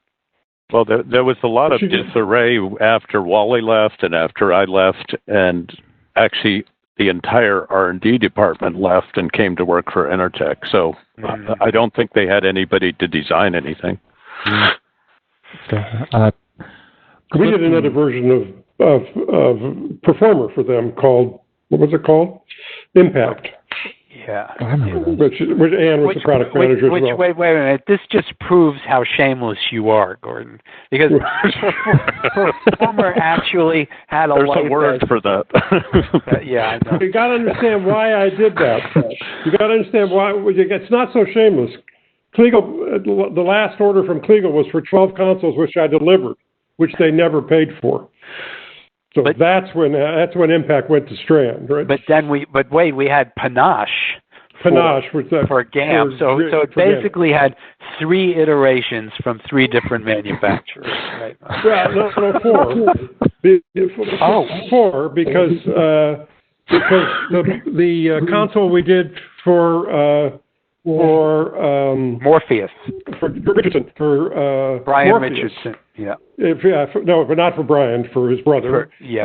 Well, there was a lot of disarray after Wally left and after I left, and actually the entire R&D department left and came to work for Intertech. So I don't think they had anybody to design anything. We did another version of Performer for them called, what was it called? Impact. Yeah. I remember that. Which Ann was the product manager as well. Wait a minute. This just proves how shameless you are, Gordon. Because Performer actually had a There's a word for that. Yeah, I know. You got to understand why I did that. You got to understand why. It's not so shameless. Kliegl, the last order from Kliegl was for 12 consoles, which I delivered, which they never paid for. So that's when Impact went to Strand, right? But wait, we had Panache. For GAM. So it basically had 3 iterations from 3 different manufacturers. Right? Well, no, 4. 4 because the console we did for Morpheus. For Richardson. For Brian Morpheus. Richardson. Yeah. No, but not for Brian. For his brother. We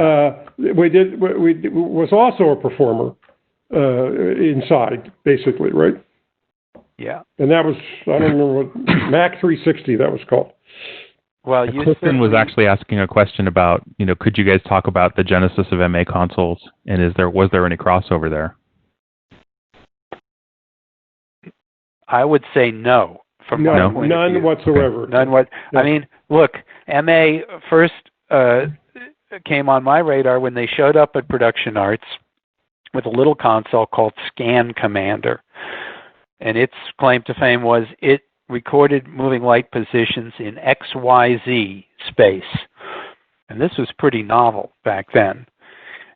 was also a Performer inside, basically, right? Yeah. And that was, I don't remember what Mac 360 that was called. Well, Clifton was actually asking a question about, could you guys talk about the genesis of MA consoles, and was there any crossover there? I would say no. From my point of view. None whatsoever. Okay. None what? Yeah. I mean, look, MA first came on my radar when they showed up at Production Arts with a little console called Scan Commander, and its claim to fame was it recorded moving light positions in XYZ space, and this was pretty novel back then.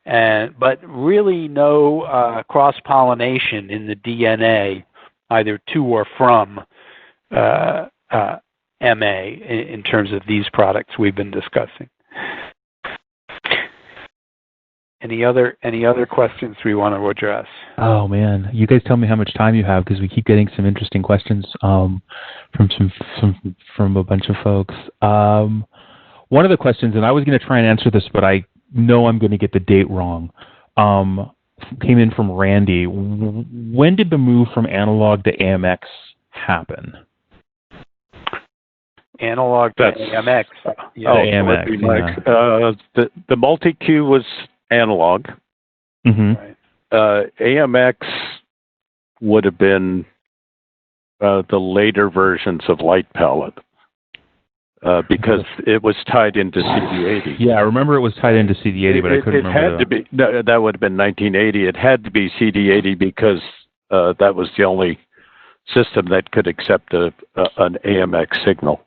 But really no cross-pollination in the DNA, either to or from MA in terms of these products we've been discussing. Any other questions we want to address? Oh man, you guys tell me how much time you have, because we keep getting some interesting questions from a bunch of folks. One of the questions, and I was going to try and answer this, but I know I'm going to get the date wrong. Came in from Randy. When did the move from analog to AMX happen? Analog to AMX. Yeah. AMX. The multi-cue was analog. Mm-hmm. Right. AMX would have been the later versions of Light Palette because it was tied into CD80. Yeah, I remember it was tied into CD80, but I couldn't remember. It had to be. That would have been 1980. It had to be CD80 because that was the only system that could accept an AMX signal.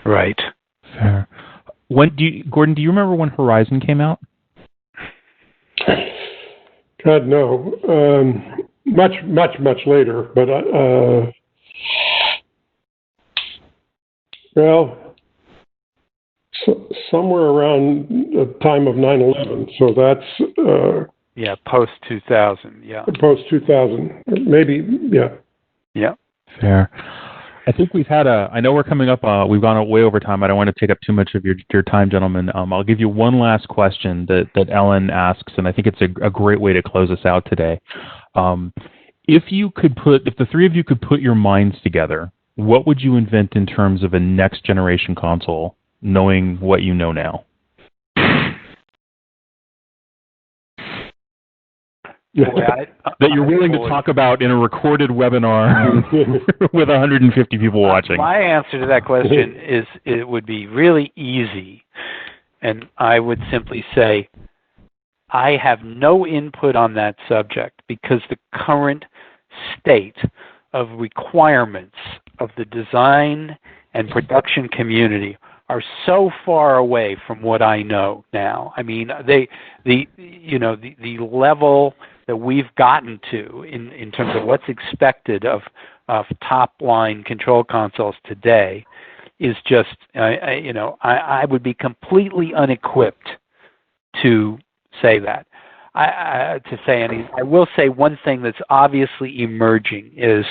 Right. Fair. Gordon, do you remember when Horizon came out? God, no. Much later, but somewhere around the time of 9/11. So that's post 2000. Yeah. Post 2000, maybe. Yeah. Yeah. Fair. I think we've had I know we're coming up, we've gone way over time. I don't want to take up too much of your time, gentlemen. I'll give you one last question that Ellen asks, and I think it's a great way to close us out today. If the three of you could put your minds together, what would you invent in terms of a next generation console, knowing what you know now? That you're willing to talk about in a recorded webinar with 150 people watching. My answer to that question is it would be really easy, And I would simply say, I have no input on that subject because the current state of requirements of the design and production community are so far away from what I know now. I mean, the level that we've gotten to in terms of what's expected of top line control consoles today is just, I would be completely unequipped to say that. I will say one thing that's obviously emerging is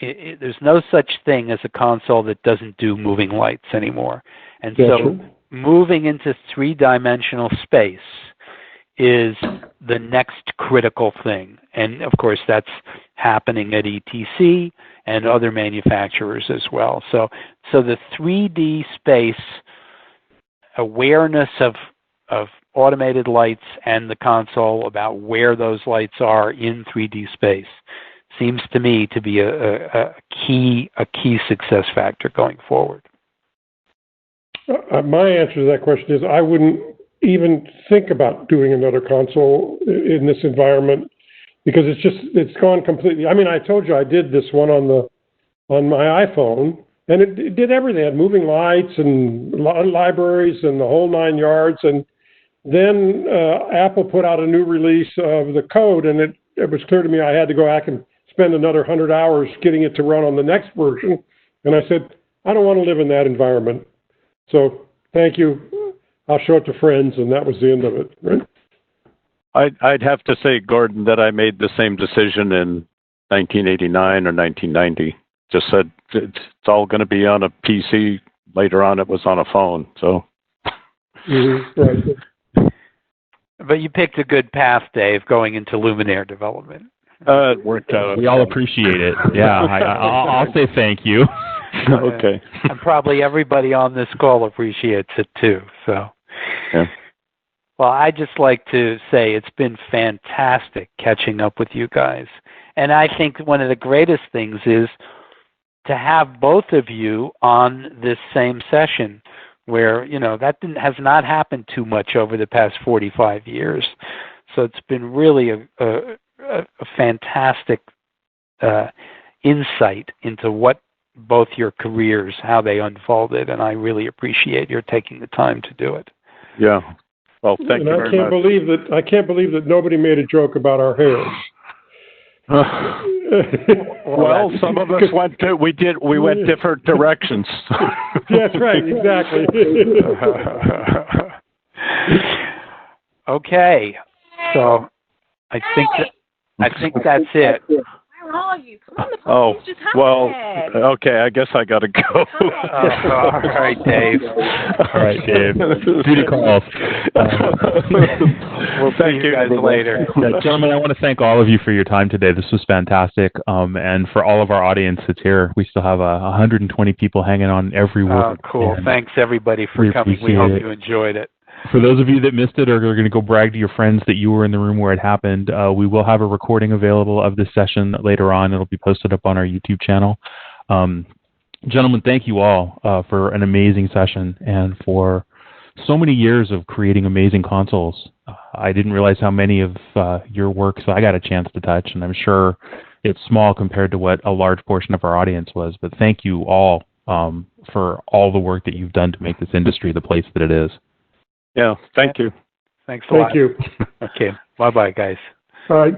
there's no such thing as a console that doesn't do moving lights anymore. And so moving into three-dimensional space is the next critical thing. And of course, that's happening at ETC and other manufacturers as well. So the 3D space awareness of automated lights and the console about where those lights are in 3D space seems to me to be a key success factor going forward. My answer to that question is I wouldn't even think about doing another console in this environment because it's gone completely. I mean, I told you I did this one on my iPhone, and it did everything. It had moving lights and libraries and the whole 9 yards. And then Apple put out a new release of the code, and it was clear to me I had to go back and spend another 100 hours getting it to run on the next version. And I said, I don't want to live in that environment. So thank you. I'll show it to friends, and that was the end of it. Right? I'd have to say, Gordon, that I made the same decision in 1989 or 1990. Just said it's all going to be on a PC. Later on, it was on a phone. So. Right. But you picked a good path, Dave, going into Luminaire development. It worked out. We all appreciate it. Yeah, I'll say thank you. Okay. And probably everybody on this call appreciates it too. So. Yeah. Well, I'd just like to say it's been fantastic catching up with you guys. And I think one of the greatest things is to have both of you on this same session where, that has not happened too much over the past 45 years. So it's been really a fantastic insight into what both your careers, how they unfolded, and I really appreciate your taking the time to do it. Yeah. Well, thank you very much. I can't believe that nobody made a joke about our hair. Well, some of us we went different directions. That's right, exactly. Okay. So I think that's it. Where are you? Come on, the just happened. Okay, I guess I got to go. All right, Dave. All right, Dave. Do the calls. We'll see you guys later. Gentlemen, I want to thank all of you for your time today. This was fantastic. And for all of our audience that's here, we still have 120 people hanging on every word. Oh, cool. Thanks, everybody, for coming. We hope you enjoyed it. For those of you that missed it or are going to go brag to your friends that you were in the room where it happened, we will have a recording available of this session later on. It'll be posted up on our YouTube channel. Gentlemen, thank you all for an amazing session and for so many years of creating amazing consoles. I didn't realize how many of your works I got a chance to touch, and I'm sure it's small compared to what a large portion of our audience was. But thank you all for all the work that you've done to make this industry the place that it is. Yeah, thank you. Thanks a lot. Thank you. Okay, bye-bye, guys. All right.